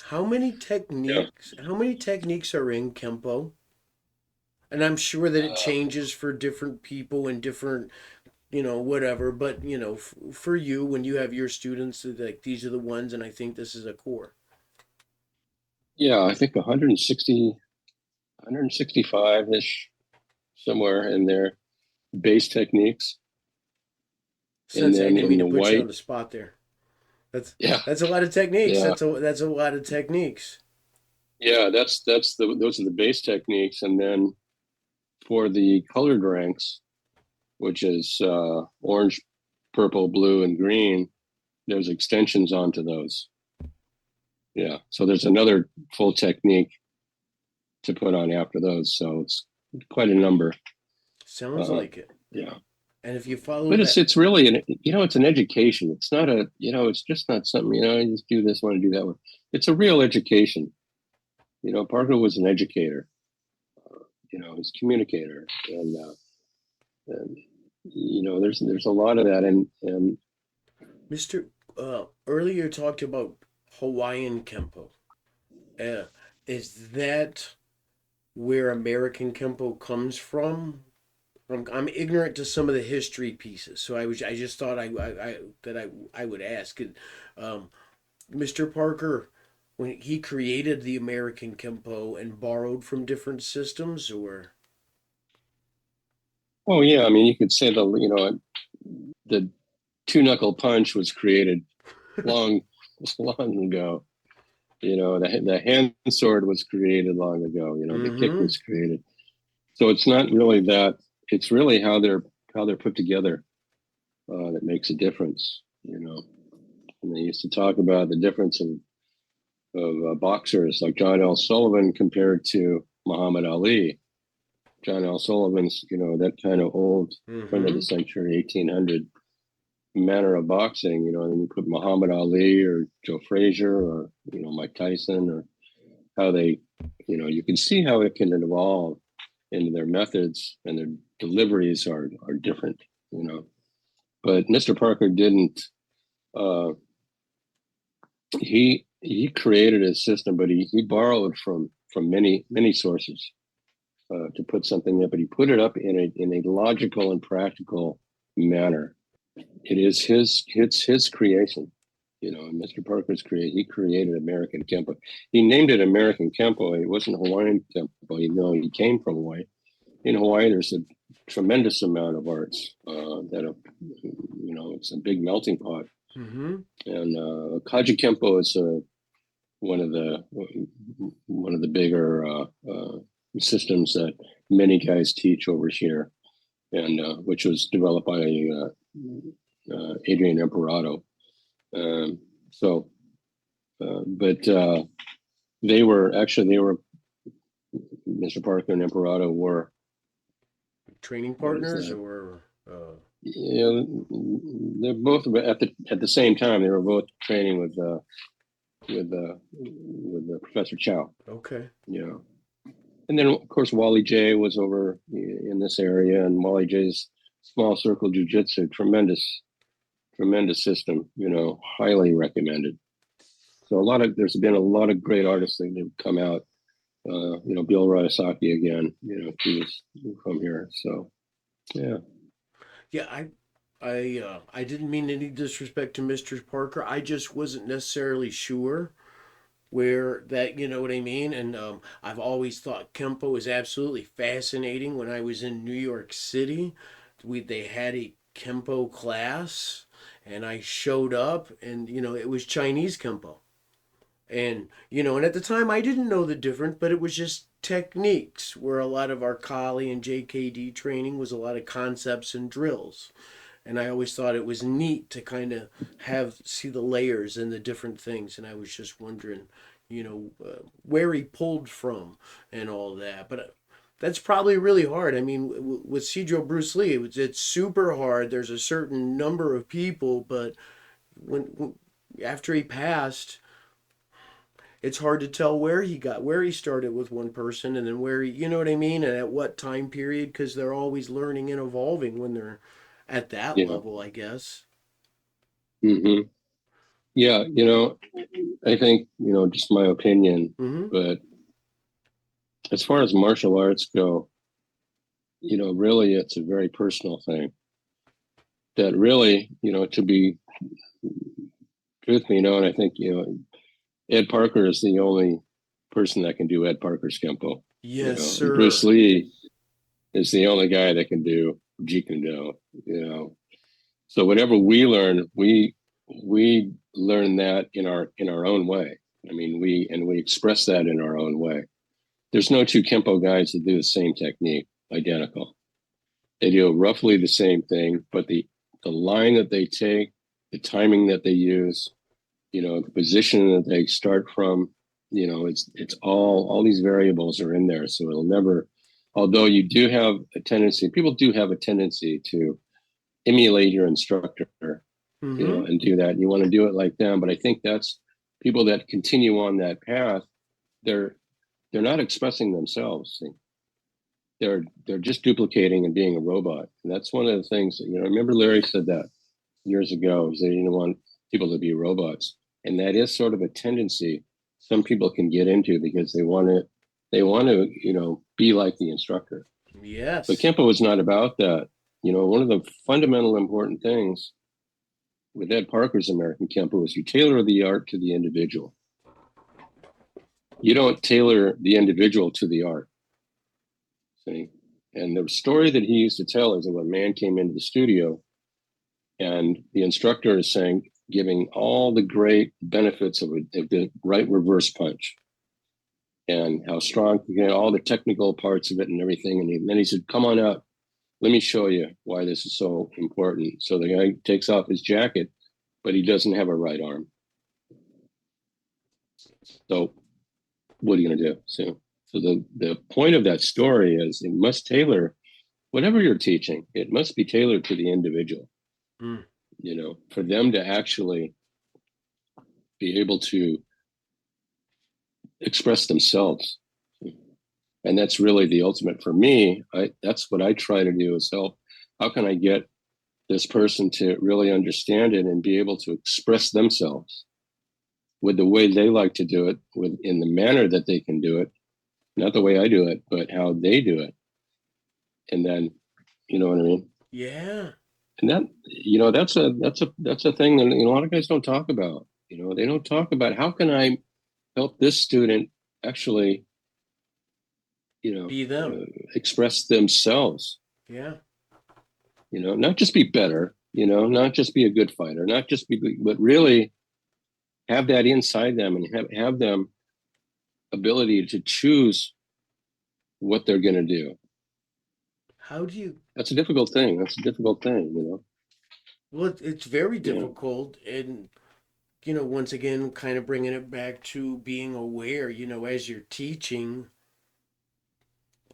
How many techniques are in Kenpo? And I'm sure that it changes for different people and different, whatever. But, for you, when you have your students, like these are the ones, and I think this is a core. Yeah, I think 160, 165-ish, somewhere in there, base techniques. Sensei, I didn't mean to put you on the spot there. That's a lot of techniques. Yeah. That's a lot of techniques. Yeah, those are the base techniques, and then for the colored ranks, which is orange, purple, blue, and green, there's extensions onto those. Yeah, so there's another full technique to put on after those. So it's quite a number. Sounds like it. Yeah. And if you follow But that, it's really it's an education. It's not it's just not something, you just do this one and do that one. It's a real education. Parker was an educator. He's a communicator, and there's a lot of that, and Mr. Earlier talked about Hawaiian Kempo. Uh, is that where American Kempo comes from? I'm ignorant to some of the history pieces, so I just thought I would ask. Um, Mr. Parker, when he created the American Kempo and borrowed from different systems, or oh yeah, I mean you could say the two knuckle punch was created long long ago. The hand sword was created long ago. The kick mm-hmm. was created. So it's not really that. It's really how they're put together that makes a difference. And they used to talk about the difference of boxers like John L. Sullivan compared to Muhammad Ali. John L. Sullivan's, that kind of old turn of Mm-hmm. the century, 1800 manner of boxing. And you put Muhammad Ali or Joe Frazier or Mike Tyson, or how they, you can see how it can evolve into their methods, and their deliveries are different. But Mr. Parker didn't. Uh, he created a system, but he borrowed from many sources to put something up. But he put it up in a logical and practical manner. It's his creation. Mr. Parker's he created American Kempo. He named it American Kempo. It wasn't Hawaiian Kempo. He came from Hawaii. In Hawaii, there's a tremendous amount of arts that are, it's a big melting pot. Mm-hmm. And Kaji Kempo is one of the bigger systems that many guys teach over here, and which was developed by Adrian Imperato. So, but they were Mr. Parker and Imperato were Training what is partners, that? or They're both at the same time. They were both training with Professor Chow. okay. And then of course Wally J was over in this area, and Wally J's small circle jujitsu, tremendous system. Highly recommended. So there's been a lot of great artists that have come out. Bill Radasaki again. He was from here. So yeah. Yeah, I didn't mean any disrespect to Mr. Parker. I just wasn't necessarily sure where that, you know what I mean? And I've always thought Kempo was absolutely fascinating. When I was in New York City, they had a Kempo class, and I showed up, and it was Chinese Kempo. And at the time I didn't know the difference, but it was just techniques, where a lot of our Kali and JKD training was a lot of concepts and drills. And I always thought it was neat to kind of see the layers and the different things. And I was just wondering, where he pulled from and all that. But that's probably really hard. I mean, with Cedro Bruce Lee, it's super hard. There's a certain number of people, but when after he passed, it's hard to tell where he started with one person, and then where you know what I mean, and at what time period, because they're always learning and evolving when they're at that Yeah. level, I guess. Hmm. Yeah. I think, just my opinion, Mm-hmm. but as far as martial arts go, really it's a very personal thing that really, to be truth be known, I think, Ed Parker is the only person that can do Ed Parker's Kempo, Yes, and Bruce sir. Lee is the only guy that can do Jeet Kune Do, So whatever we learn, we learn that in our own way. I mean, we express that in our own way. There's no two Kempo guys that do the same technique, identical. They do roughly the same thing, but the line that they take, the timing that they use, the position that they start from, it's all these variables are in there. So it'll never, although you do have a tendency, people do have a tendency to emulate your instructor, Mm-hmm. and do that. You want to do it like them. But I think that's people that continue on that path. They're not expressing themselves. See? They're just duplicating and being a robot. And that's one of the things. I remember Larry said that years ago. Is they didn't want people to be robots, and that is sort of a tendency some people can get into because they want to be like the instructor. But Yes. Kenpo is not about that. One of the fundamental important things with Ed Parker's American Kenpo is you tailor the art to the individual. You don't tailor the individual to the art. See? And the story that he used to tell is that when a man came into the studio and the instructor is giving all the great benefits of the right reverse punch and how strong, all the technical parts of it and everything. And then he said, come on up. Let me show you why this is so important. So the guy takes off his jacket, but he doesn't have a right arm. So what are you going to do? So the point of that story is it must tailor whatever you're teaching. It must be tailored to the individual, Mm. For them to actually be able to express themselves. And that's really the ultimate for me. That's what I try to do is help. How can I get this person to really understand it and be able to express themselves with the way they like to do it, in the manner that they can do it, not the way I do it, but how they do it. And then, you know what I mean? Yeah. And that's a thing that a lot of guys don't talk about. They don't talk about how can I help this student actually, Be them. express themselves. Yeah. Not just be better. Not just be a good fighter, not just be, but really have that inside them and have them ability to choose what they're going to do. How do you? That's a difficult thing. That's a difficult thing. Well, it's very Yeah. difficult, and once again, kind of bringing it back to being aware. As you're teaching,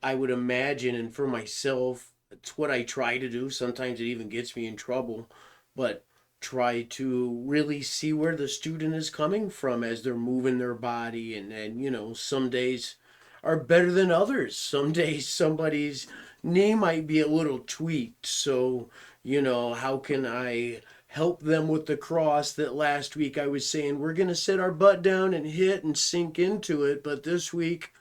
I would imagine, and for myself, it's what I try to do. Sometimes it even gets me in trouble, but try to really see where the student is coming from as they're moving their body. And some days are better than others. Some days somebody's knee might be a little tweaked. So, how can I help them with the cross that last week I was saying we're going to sit our butt down and hit and sink into it, but this week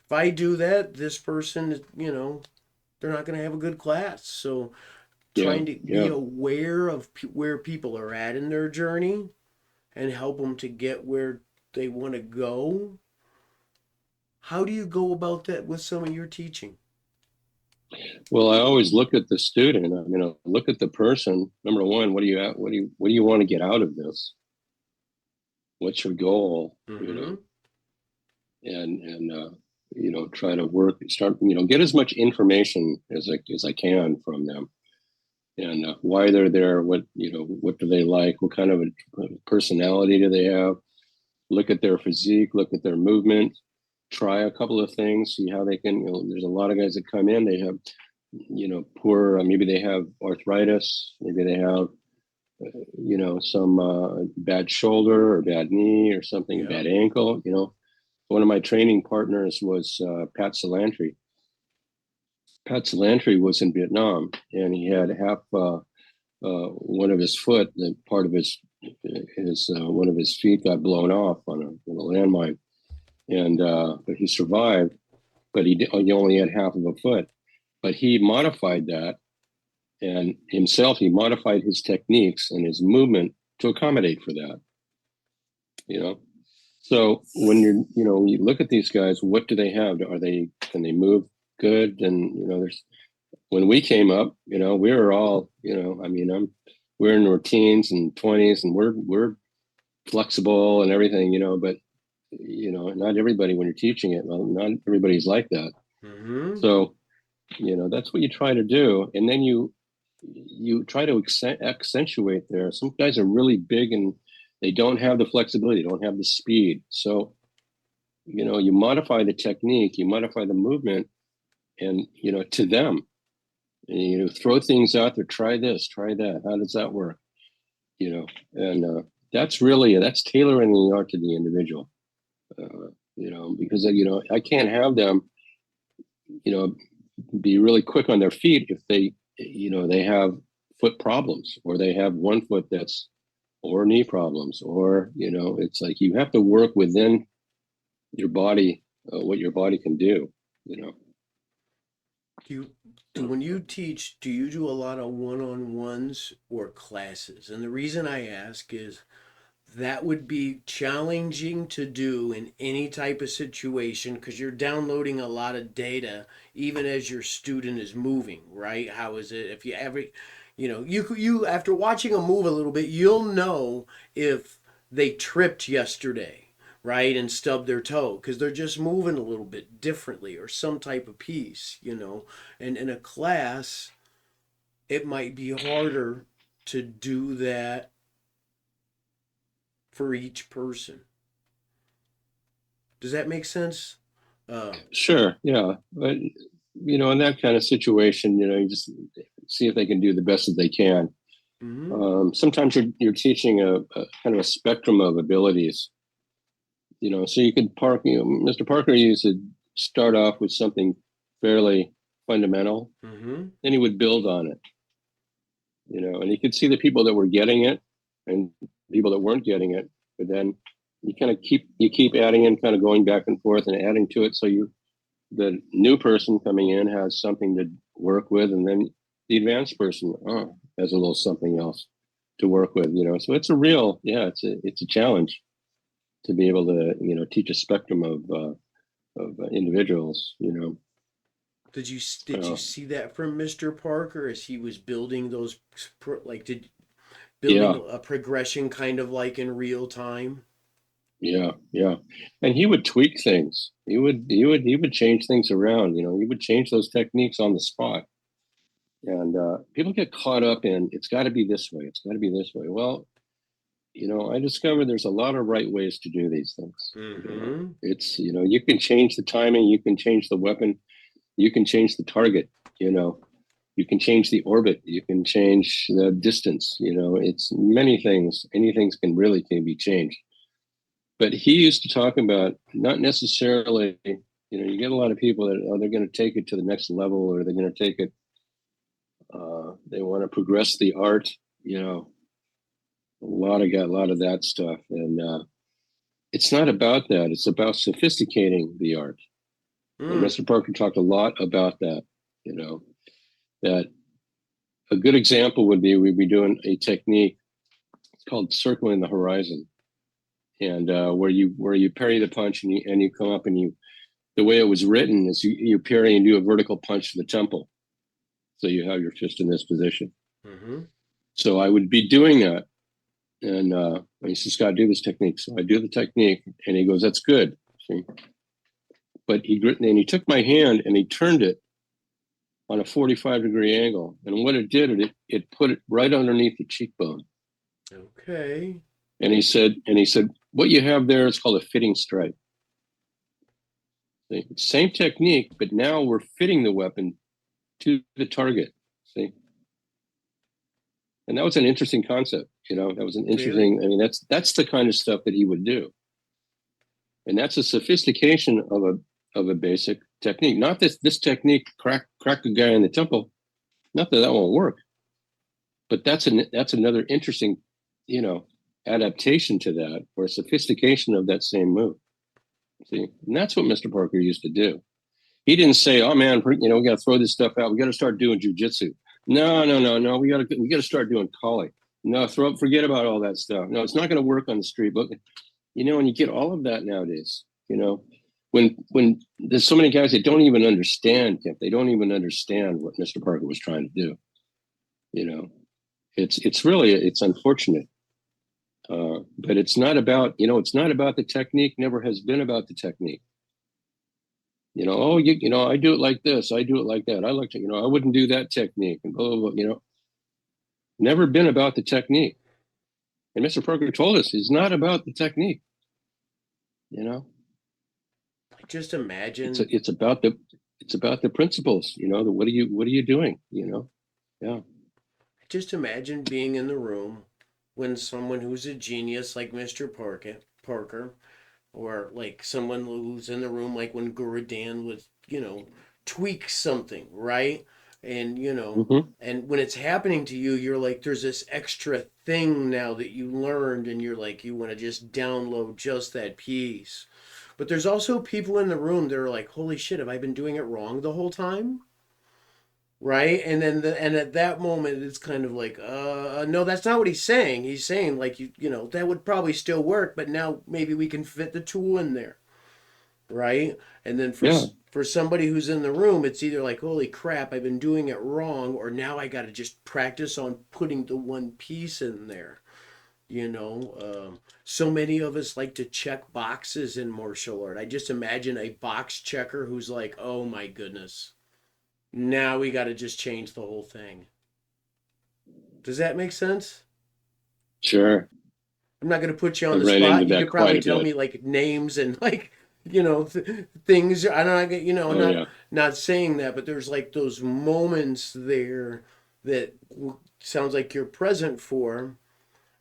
if I do that, this person, they're not going to have a good class. So Yeah. trying to be Yeah. aware of where people are at in their journey and help them to get where they want to go. How do you go about that with some of your teaching? Well, I always look at the student. Look at the person. Number one, what do you want to get out of this? What's your goal? Mm-hmm. And try to get as much information as I can from them, and why they're there. What do they like? What kind of a personality do they have? Look at their physique. Look at their movement. Try a couple of things. See how they can. There's a lot of guys that come in. They have poor. Maybe they have arthritis. Maybe they have some bad shoulder or bad knee or something, a Yeah. bad ankle. One of my training partners was Pat Salantri. Pat Salantri was in Vietnam, and he had half one of his foot, part of his one of his feet got blown off on a landmine, and but he survived. But he only had half of a foot. But he modified that, and he modified his techniques and his movement to accommodate for that. So when you look at these guys, what do they have? Can they move good? And there's when we came up, we were all, we're in our teens and 20s, and we're flexible and everything, but not everybody when you're teaching it, well, not everybody's like that. Mm-hmm. So that's what you try to do, and then you try to accentuate there. Some guys are really big and they don't have the flexibility, don't have the speed. So, you modify the technique, you modify the movement, and to them, And, throw things out there, try this, try that. How does that work? And that's tailoring the art to the individual. Because I can't have them, be really quick on their feet if they have foot problems, or they have one foot or knee problems, or it's like you have to work within your body, what your body can do. When you teach, do you do a lot of one-on-ones or classes? And the reason I ask is that would be challenging to do in any type of situation because you're downloading a lot of data even as your student is moving, right? How is it if you ever, you after watching them move a little bit, you'll know if they tripped yesterday, right, and stubbed their toe because they're just moving a little bit differently or some type of piece. And in a class it might be harder to do that for each person. Does that make sense? Sure, yeah, but in that kind of situation, you just see if they can do the best that they can. Sometimes you're teaching a kind of a spectrum of abilities. So you could Mr. Parker used to start off with something fairly fundamental, then he would build on it. And you could see the people that were getting it and people that weren't getting it, but then you kind of keep adding and kind of going back and forth and adding to it, so the new person coming in has something to work with, and then the advanced person has a little something else to work with. So it's it's a challenge to be able to teach a spectrum of individuals. Did you see that from Mr. Parker as he was building those building a progression kind of like in real time? Yeah, and he would tweak things. He would change things around. He would change those techniques on the spot. And people get caught up in it's got to be this way. It's got to be this way. Well, I discovered there's a lot of right ways to do these things. It's you can change the timing, you can change the weapon, you can change the target. You can change the orbit, you can change the distance. It's many things. Anything can be changed. But he used to talk about not necessarily, you get a lot of people that they're going to take it to the next level, or they're going to take it, they want to progress the art, a lot of that stuff. And it's not about that. It's about sophisticating the art. And Mr. Parker talked a lot about that, that a good example would be we'd be doing a technique, it's called circling the horizon. And where you parry the punch and you come up and the way it was written is you parry and do a vertical punch to the temple, so you have your fist in this position. So I would be doing that, and he says, "Scott, do this technique." So I do the technique, and he goes, "That's good." See? But he took my hand and he turned it on a 45-degree angle, and what it did, it put it right underneath the cheekbone. Okay. And he said, what you have there is called a fitting strike. See? Same technique, but now we're fitting the weapon to the target. See? And that was an interesting concept. That was an interesting, I mean, that's the kind of stuff that he would do. And that's a sophistication of a basic technique. Not this technique, crack a guy in the temple. Not that won't work. But that's another interesting, adaptation to that, or sophistication of that same move. See, and that's what Mr. Parker used to do. He didn't say, "Oh man, we got to throw this stuff out. We got to start doing jujitsu." No. We got to start doing kali. No, forget about all that stuff. No, it's not going to work on the street. But and you get all of that nowadays. When there's so many guys that don't even understand, they don't even understand what Mr. Parker was trying to do. It's unfortunate. But it's not about the technique. Never has been about the technique. I do it like this. I do it like that. I like to, I wouldn't do that technique, and blah, blah, blah. Never been about the technique. And Mr. Parker told us it's not about the technique. Just imagine. It's about the. it's about the principles, what are you doing, Yeah. Just imagine being in the room when someone who's a genius like Mr. Parker, or like someone who's in the room like when Guru Dan would, tweak something, right? And Hmm. and when it's happening to you, you're like, there's this extra thing now that you learned, and you're like, you want to just download just that piece. But there's also people in the room that are like, holy shit, have I been doing it wrong the whole time? Right? And at that moment it's kind of like, no, that's not what he's saying. He's saying like, that would probably still work, but now maybe we can fit the tool in there, right? And then Yeah. for somebody who's in the room, it's either like, holy crap, I've been doing it wrong, or now I got to just practice on putting the one piece in there. So many of us like to check boxes in martial art. I just imagine a box checker who's like, oh my goodness, now we got to just change the whole thing. Does that make sense? Sure. I'm not going to put you on I've the ran into spot. You that could quite probably a tell bit. me like names and like, things. I don't know, Oh yeah. not saying that, but there's like those moments there that sounds like you're present for,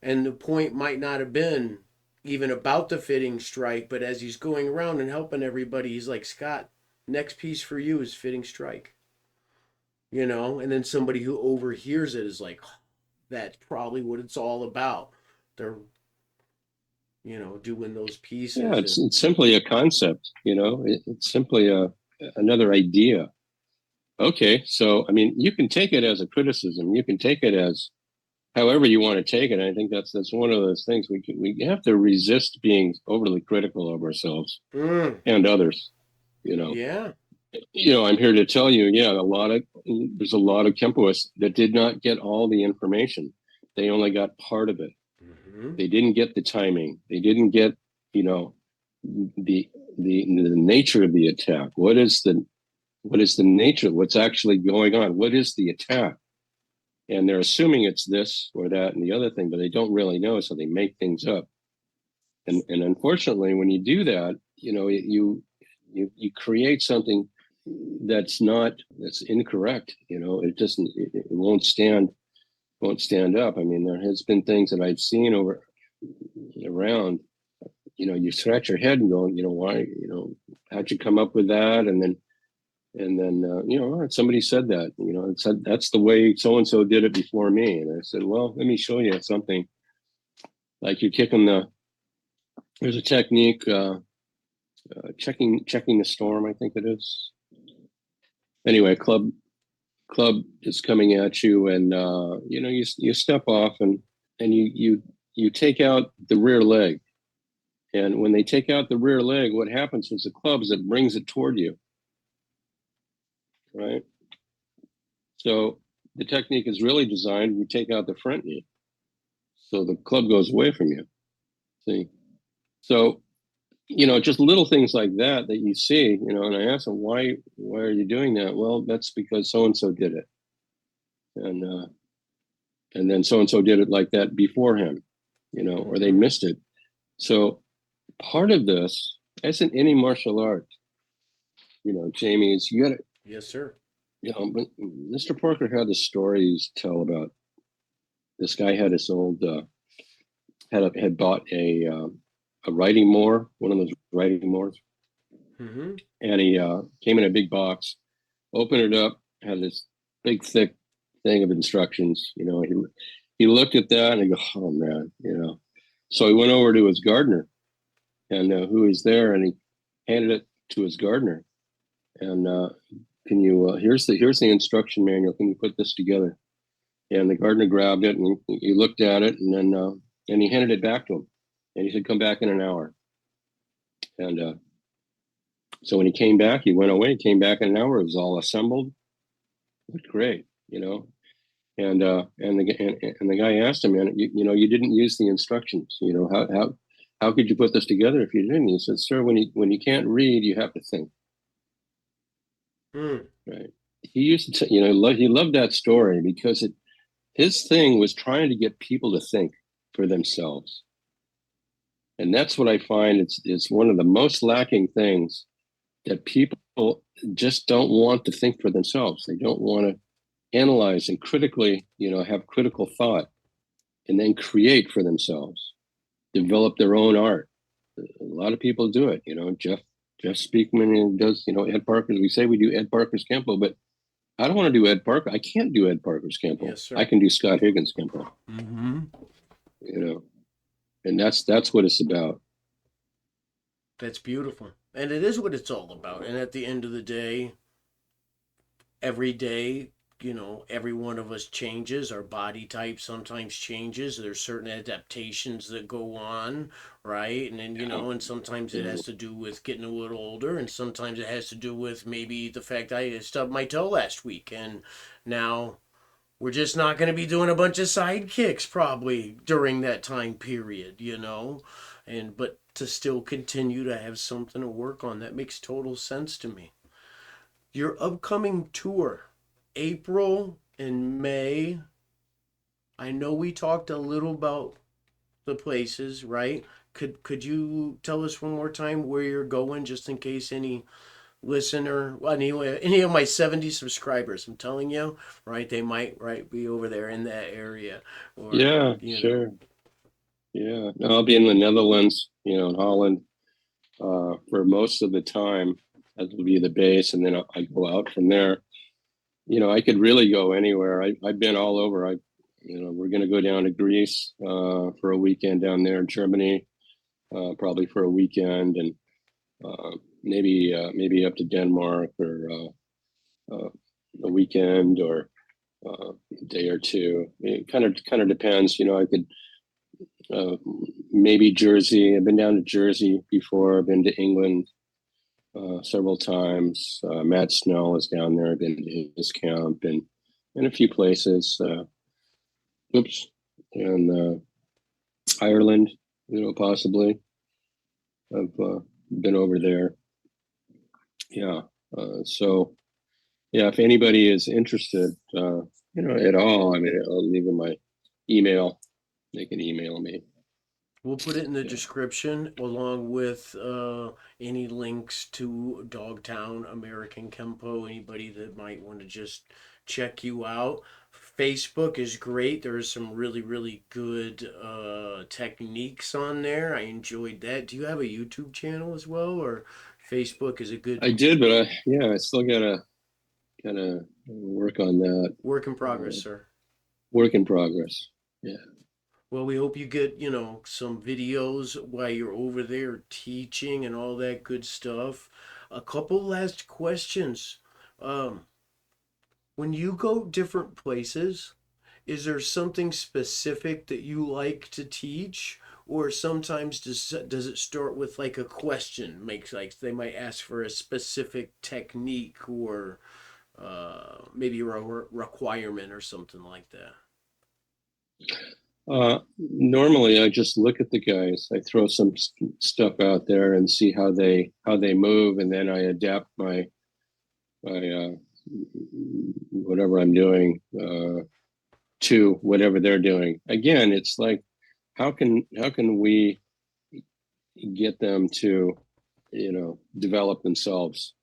and the point might not have been even about the fitting strike, but as he's going around and helping everybody, he's like, Scott, next piece for you is fitting strike. And then somebody who overhears it is like, that's probably what it's all about. They're, doing those Yeah, pieces and it's simply a concept, it's simply another idea. Okay, so I mean, you can take it as a criticism. You can take it as however you want to take it. I think that's one of those things we have to resist being overly critical of ourselves mm, and others. You know, yeah. I'm here to tell you, yeah, there's a lot of Kempoists that did not get all the information. They only got part of it. Hmm. They didn't get the timing. They didn't get, you know, the the nature of the attack. What is the nature? What's actually going on? What is the attack? And they're assuming it's this or that and the other thing, but they don't really know, so they make things up. And unfortunately, when you do that, you create something that's incorrect. It doesn't it won't stand up. I mean, there has been things that I've seen over around. You scratch your head and go, why, how'd you come up with that? And then somebody said that, it said that's the way so and so did it before me. And I said, well, let me show you something. Like you're kicking there's a technique, checking the storm, I think it is. Anyway, club is coming at you, and you step off, and you take out the rear leg. And when they take out the rear leg, what happens with the club is it brings it toward you, right? So the technique is really designed, you take out the front knee. So the club goes away from you. See? So, just little things like that you see, and I ask them, why are you doing that? Well, that's because so and so did it. And then so and so did it like that before him, or they Hmm. missed it. So part of this, as in any martial art, Jamie, is you got to, Yes, sir. but Mr. Parker had the stories to tell about this guy had his old had bought a writing mower, one of those writing mowers, Hmm. and he came in a big box, opened it up, had this big thick thing of instructions. He looked at that and he go, oh man, So he went over to his gardener, and who was there, and he handed it to his gardener, and can you here's the instruction manual. Can you put this together? And the gardener grabbed it and he looked at it, and then and he handed it back to him, and he said, "Come back in an hour." And so when he came back, he went away. Came back in an hour. It was all assembled. It looked great, And the guy asked him, "Man, you didn't use the instructions. How could you put this together if you didn't?" He said, "Sir, when you can't read, you have to think." Mm. Right? He used to, he loved that story because his thing was trying to get people to think for themselves. And that's what I find it's one of the most lacking things, that people just don't want to think for themselves. They don't want to analyze and critically, have critical thought and then create for themselves, develop their own art. A lot of people do it. Jeff Speakman does, Ed Parker. We say we do Ed Parker's Kenpo, but I don't want to do Ed Parker. I can't do Ed Parker's Kenpo. Yes, sir. I can do Scott Higgins Kenpo. Mm-hmm. And that's what it's about. That's beautiful. And it is what it's all about. And at the end of the day, every day, every one of us changes. Our body type sometimes changes. There's certain adaptations that go on, right? And then, and sometimes it has to do with getting a little older, and sometimes it has to do with maybe the fact I stubbed my toe last week, and now we're just not going to be doing a bunch of side kicks probably during that time period, but to still continue to have something to work on. That makes total sense to me. Your upcoming tour, April and May. I know we talked a little about the places, right? Could you tell us one more time where you're going, just in case any listener, well, anyway, any of my 70 subscribers, I'm telling you, right? They might, right, be over there in that area. Or, Yeah, sure. Yeah, no, I'll be in the Netherlands, in Holland, for most of the time. That will be the base, and then I go out from there. I could really go anywhere. I've been all over. We're going to go down to Greece for a weekend down there in Germany, probably for a weekend, and maybe up to Denmark or a weekend or a day or two. It kind of depends. I could maybe Jersey. I've been down to Jersey before. I've been to England several times. Matt Snell is down there. I've been to his camp and in a few places. And Ireland, possibly. I've been over there. Yeah. So, yeah, if anybody is interested, at all, I mean, I'll leave them my email. They can email me. We'll put it in the description along with any links to Dogtown American Kenpo. Anybody that might want to just check you out. Facebook is great. There's some really, really good techniques on there. I enjoyed that. Do you have a YouTube channel as well, or Facebook is a good? I did, but I still gotta kind of work on that. Work in progress, sir. Work in progress. Yeah. Well, we hope you get, some videos while you're over there teaching and all that good stuff. A couple last questions. When you go different places, is there something specific that you like to teach? Or sometimes does it start with like a question? Makes like they might ask for a specific technique or maybe a requirement or something like that. Normally, I just look at the guys. I throw some stuff out there and see how they move, and then I adapt my whatever I'm doing to whatever they're doing. Again, it's like how can we get them to develop themselves?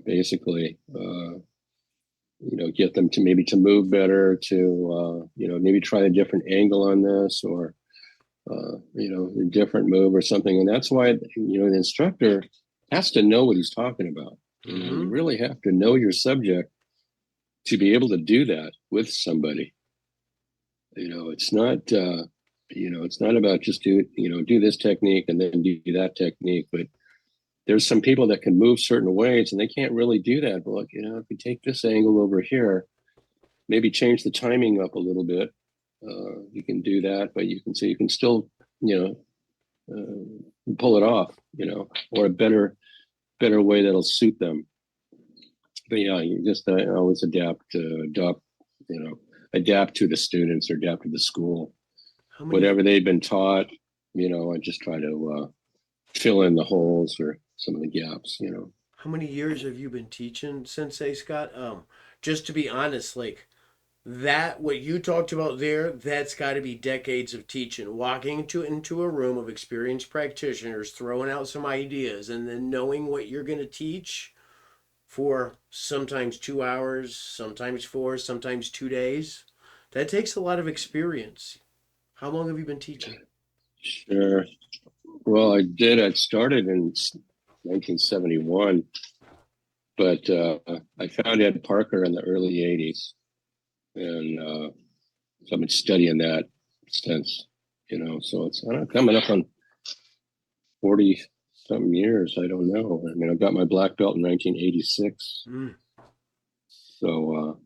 Basically. Get them to maybe to move better, to maybe try a different angle on this, or a different move or something. And that's why the instructor has to know what he's talking about. You really have to know your subject to be able to do that with somebody. It's not it's not about just do this technique and then do that technique, but there's some people that can move certain ways and they can't really do that. But look, if we take this angle over here, maybe change the timing up a little bit, you can do that, but you can still, pull it off, or a better way that'll suit them. But yeah, you just always adapt to the students or adapt to the school, whatever they've been taught. I just try to fill in the holes or some of the gaps. How many years have you been teaching, Sensei Scott? Just to be honest, like that, what you talked about there, that's got to be decades of teaching. Walking into a room of experienced practitioners, throwing out some ideas, and then knowing what you're going to teach. for sometimes 2 hours, sometimes 4, sometimes 2 days. That takes a lot of experience. How long have you been teaching? Sure. Well, I did. I started in 1971, but I found Ed Parker in the early 80s. And so I've been studying that since, so it's coming up on 40 something years. I don't know. I mean, I got my black belt in 1986. Mm. So,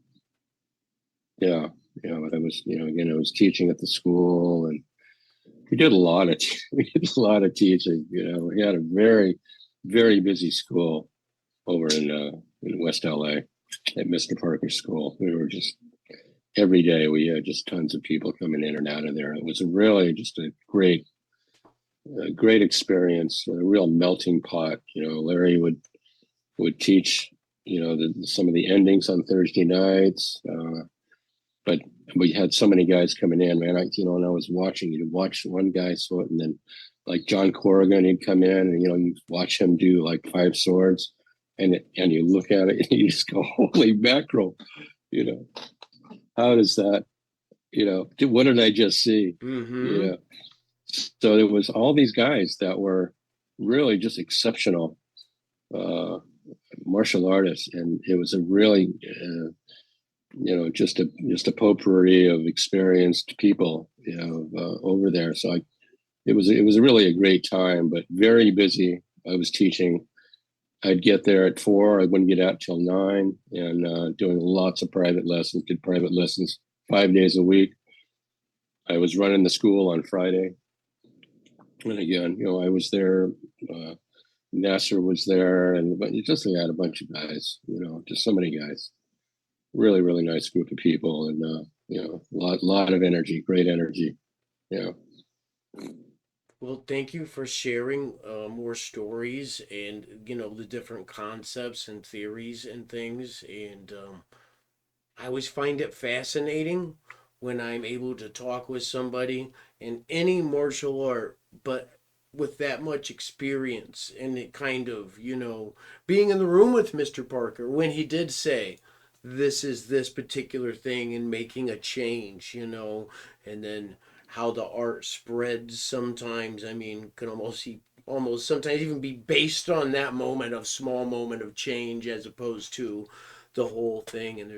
yeah, I was, again, I was teaching at the school, and we did a lot of, we did a lot of teaching. We had a very, very busy school over in West LA at Mr. Parker's school. We were just, every day we had just tons of people coming in and out of there. It was really just a great experience, a real melting pot. Larry would teach, some of the endings on Thursday nights. But we had so many guys coming in, man. And I was watching. You'd watch one guy sort, and then like John Corrigan, he'd come in, and you watch him do like 5 swords, and you look at it, and you just go, "Holy mackerel!" How does that? What did I just see? Mm-hmm. So there was all these guys that were really just exceptional martial artists, and it was a really just a potpourri of experienced people over there. So it was really a great time, but very busy. I was teaching. I'd get there at 4. I wouldn't get out till 9, and doing lots of private lessons. Did private lessons 5 days a week. I was running the school on Friday, and again, I was there. Nasser was there, and but you just had a bunch of guys. Just so many guys. Really, really nice group of people, and lot of energy, great energy. Yeah. Well, thank you for sharing more stories and the different concepts and theories and things. And I always find it fascinating when I'm able to talk with somebody in any martial art, but with that much experience and it kind of, being in the room with Mr. Parker when he did say, this is this particular thing and making a change, and then how the art spreads sometimes. I mean, can almost sometimes even be based on that small moment of change as opposed to the whole thing. And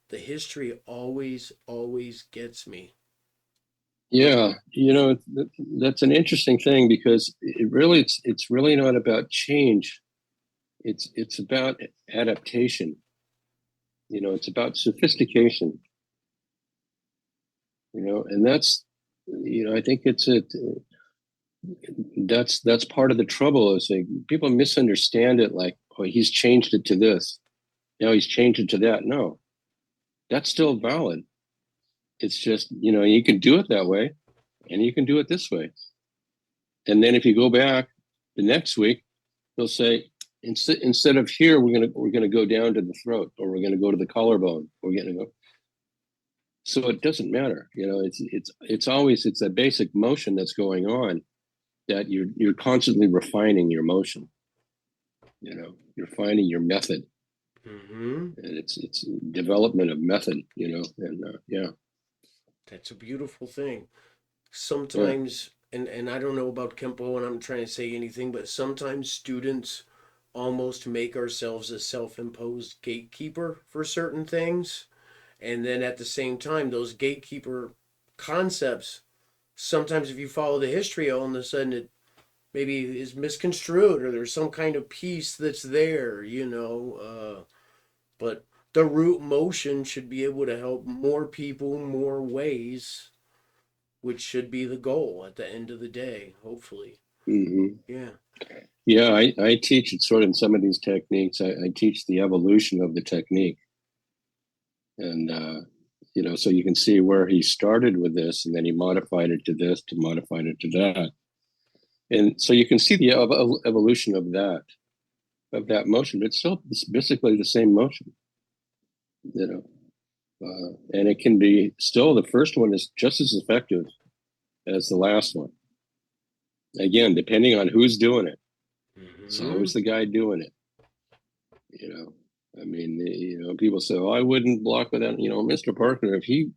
the history always gets me. Yeah, that's an interesting thing, because it's really not about change. It's about adaptation. It's about sophistication. And that's, I think that's part of the trouble, is like people misunderstand it, like, oh, he's changed it to this. Now he's changed it to that. No, that's still valid. It's just, you can do it that way, and you can do it this way. And then if you go back the next week, they'll say, instead of here, we're gonna go down to the throat, or we're gonna go to the collarbone. We're gonna go. So it doesn't matter. It's always, it's a basic motion that's going on, that you're constantly refining your motion. You're finding your method, Mm-hmm. and it's development of method. And yeah, That's a beautiful thing. yeah. Sometimes, and I don't know about Kempo, and I'm trying to say anything, but sometimes students almost make ourselves a self-imposed gatekeeper for certain things. And then at the same time, those gatekeeper concepts, sometimes if you follow the history, all of a sudden it maybe is misconstrued, or there's some kind of piece that's there, but the root motion should be able to help more people more ways, which should be the goal at the end of the day, hopefully. Hmm. Yeah. Yeah, I teach it sort of in some of these techniques. I teach the evolution of the technique, and so you can see where he started with this, and then he modified it to this, to modified it to that, and so you can see the evolution of that motion. But it's basically the same motion, you know. And it can be still, the first one is just as effective as the last one. Again, depending on who's doing it. It's Mm-hmm. always the guy doing it. you know. I mean, people say, "Oh, I wouldn't block without," Mr. Parker. If he,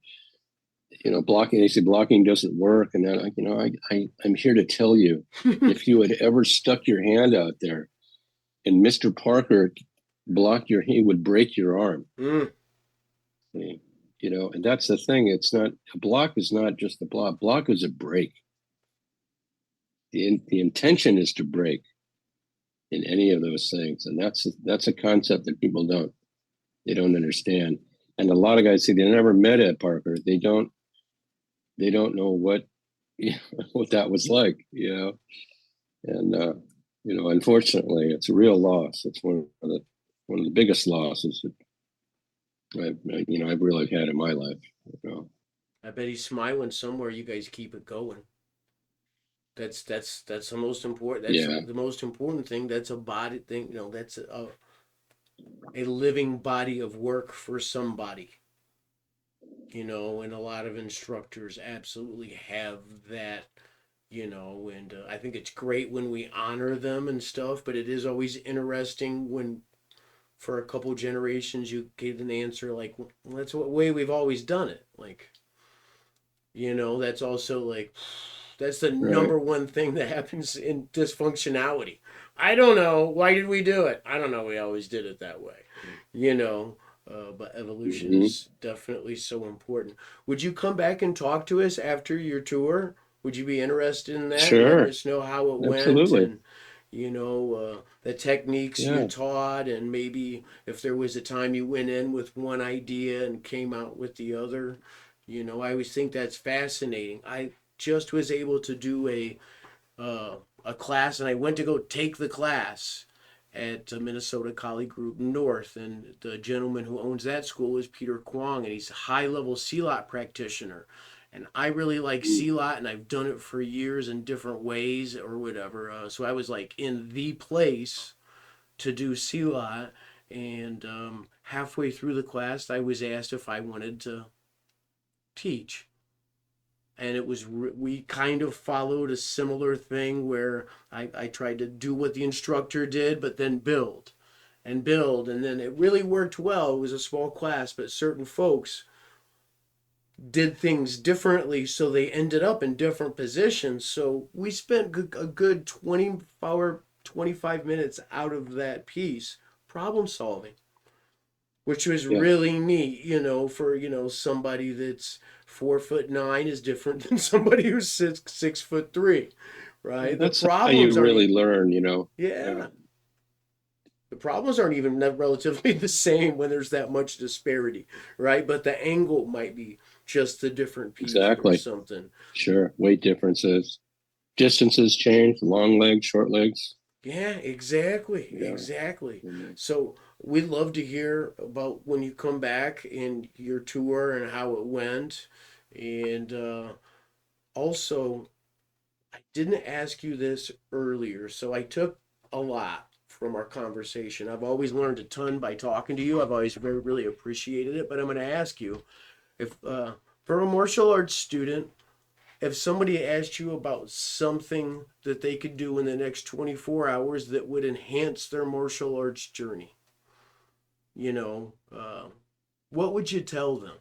blocking, they say blocking doesn't work, and then, I'm here to tell you, if you had ever stuck your hand out there, and Mr. Parker blocked he would break your arm. Mm. And that's the thing. It's not a block is not just a block. Block is a break. The intention is to break in any of those things, and that's a concept that people don't understand. And a lot of guys say they never met Ed Parker. They don't know what what that was like, and unfortunately, it's a real loss. It's one of the biggest losses that I've really had in my life. I bet he's smiling somewhere. You guys keep it going. That's the most important. That's Yeah, the most important thing. That's a body thing. That's a living body of work for somebody. And a lot of instructors absolutely have that. And I think it's great when we honor them and stuff. But it is always interesting when, for a couple generations, you get an answer like, well, "That's what way we've always done it." Like, that's also like, that's the right. number one thing that happens in dysfunctionality. I don't know. Why did we do it? I don't know. We always did it that way. You know, but evolution Hmm. is definitely so important. Would you come back and talk to us after your tour? Would you be interested in that? Letting Sure, us know how it went absolutely. and, the techniques you Yeah, taught, and maybe if there was a time you went in with one idea and came out with the other. I always think that's fascinating. I just was able to do a class, and I went to go take the class at Minnesota Kali Group North, and the gentleman who owns that school is Peter Kwong, and he's a high-level CLOT practitioner. And I really like CLOT, and I've done it for years in different ways or whatever. So I was like in the place to do CLOT, and halfway through the class, I was asked if I wanted to teach. And we kind of followed a similar thing where I tried to do what the instructor did, but then build and build, and then it really worked well. It was a small class, but certain folks did things differently, so they ended up in different positions. So we spent a good 25 minutes out of that piece problem solving, which was yeah. really neat, for, somebody that's 4'9" is different than somebody who's 6'3", Yeah, right? The that's how problems you aren't, really learn. Yeah, yeah, the problems aren't even relatively the same when there's that much disparity, right? But the angle might be just the different piece or exactly. something. Sure. Weight differences, distances change. Long legs, short legs. Yeah, exactly, Yeah. exactly. Mhm. So we'd love to hear about when you come back in your tour and how it went. And also, I didn't ask you this earlier, so I took a lot from our conversation. I've always learned a ton by talking to you. I've always really appreciated it. But I'm going to ask you, if for a martial arts student, if somebody asked you about something that they could do in the next 24 hours that would enhance their martial arts journey, you know, uh, what would you tell them?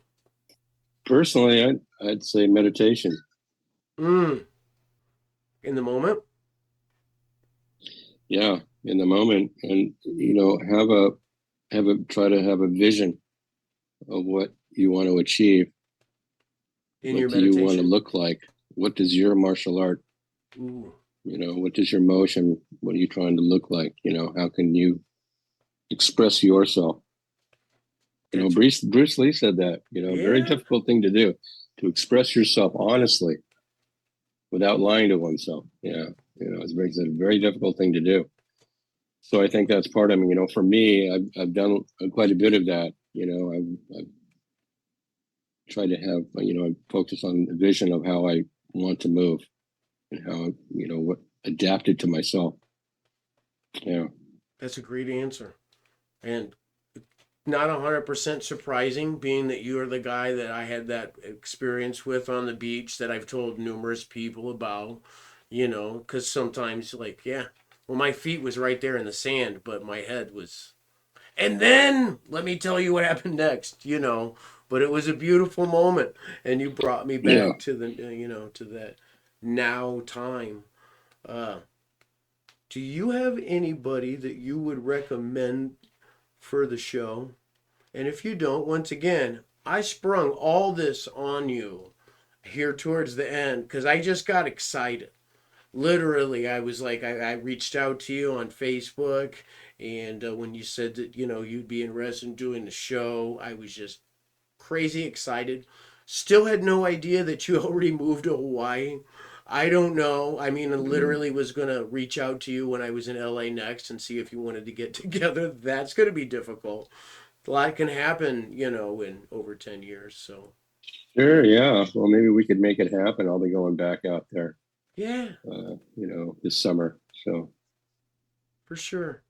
Personally, I'd say meditation. Mm, in the moment? Yeah, in the moment, and try to have a vision of what you want to achieve. In What your do you want to meditation? look like? What does your martial art, Ooh, what does your motion, what are you trying to look like? How can you express yourself? that's, Bruce Lee said that, very yeah, difficult thing to do, to express yourself honestly without lying to oneself. Yeah. It's a very difficult thing to do. So I think that's part of it. For me, I've done quite a bit of that. I've tried to have, I focus on the vision of how I want to move and how, what adapted to myself. Yeah. that's a great answer. And not 100% surprising, being that you're the guy that I had that experience with on the beach that I've told numerous people about, because sometimes, like, yeah, well, my feet was right there in the sand, but my head was And then let me tell you what happened next, you know. But it was a beautiful moment, and you brought me Yeah. back to the, to that now time. Uh, do you have anybody that you would recommend for the show? And if you don't, once again, I sprung all this on you here towards the end because I just got excited. Literally, I was like, I reached out to you on Facebook, and when you said that, you'd be interested in doing the show, I was just crazy excited. Still had no idea that you already moved to Hawaii. I don't know. I mean, I literally was going to reach out to you when I was in LA next and see if you wanted to get together. That's going to be difficult. A lot can happen, in over 10 years. So, Sure. Yeah. Well, maybe we could make it happen. I'll be going back out there, yeah, this summer. So, for sure.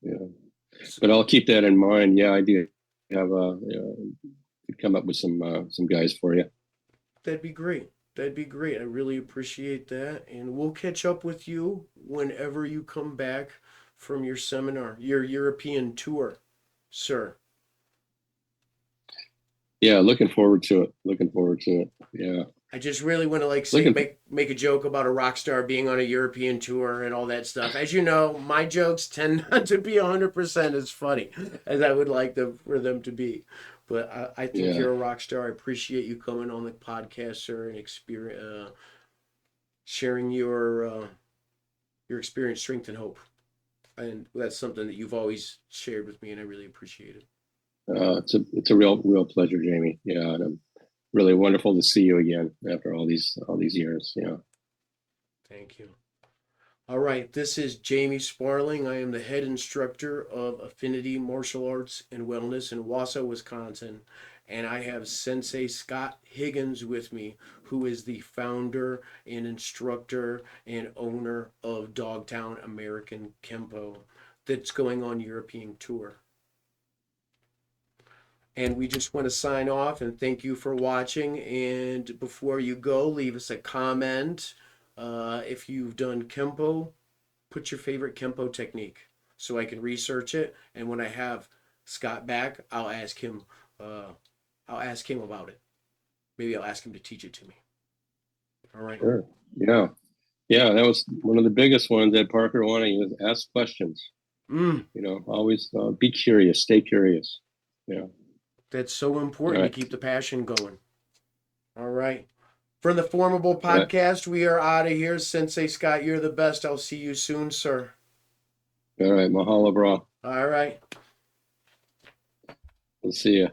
yeah. So, But I'll keep that in mind. Yeah, I do have to come up with some guys for you. that'd be great. That'd be great. I really appreciate that. And we'll catch up with you whenever you come back from your seminar, your European tour, sir. Yeah, looking forward to it. Looking forward to it. Yeah. I just really want to like say Looking. make a joke about a rock star being on a European tour and all that stuff. As you know, my jokes tend not to be 100% as funny as I would like them for them to be. But I think Yeah. you're a rock star. I appreciate you coming on the podcast, sir, and sharing your experience, strength, and hope. And that's something that you've always shared with me, and I really appreciate it. It's a real pleasure, Jamie. Yeah, and I'm really wonderful to see you again after all these years. Yeah. Thank you. All right, this is Jamie Sparling. I am the head instructor of Affinity Martial Arts and Wellness in Wausau, Wisconsin. And I have Sensei Scott Higgins with me, who is the founder and instructor and owner of Dogtown American Kenpo that's going on European tour. And we just want to sign off and thank you for watching. And before you go, leave us a comment. If you've done Kenpo, put your favorite Kenpo technique so I can research it. And when I have Scott back, I'll ask him. I'll ask him about it. Maybe I'll ask him to teach it to me. All right. Sure. Yeah. Yeah. That was one of the biggest ones Ed Parker wanted was ask questions. Mm, Always be curious, stay curious. Yeah. that's so All important to right. keep the passion going. All right. From the FormABLE All right. podcast, we are out of here. Sensei Scott, you're the best. I'll see you soon, sir. All right. Mahalo, bro. All right. We'll see you.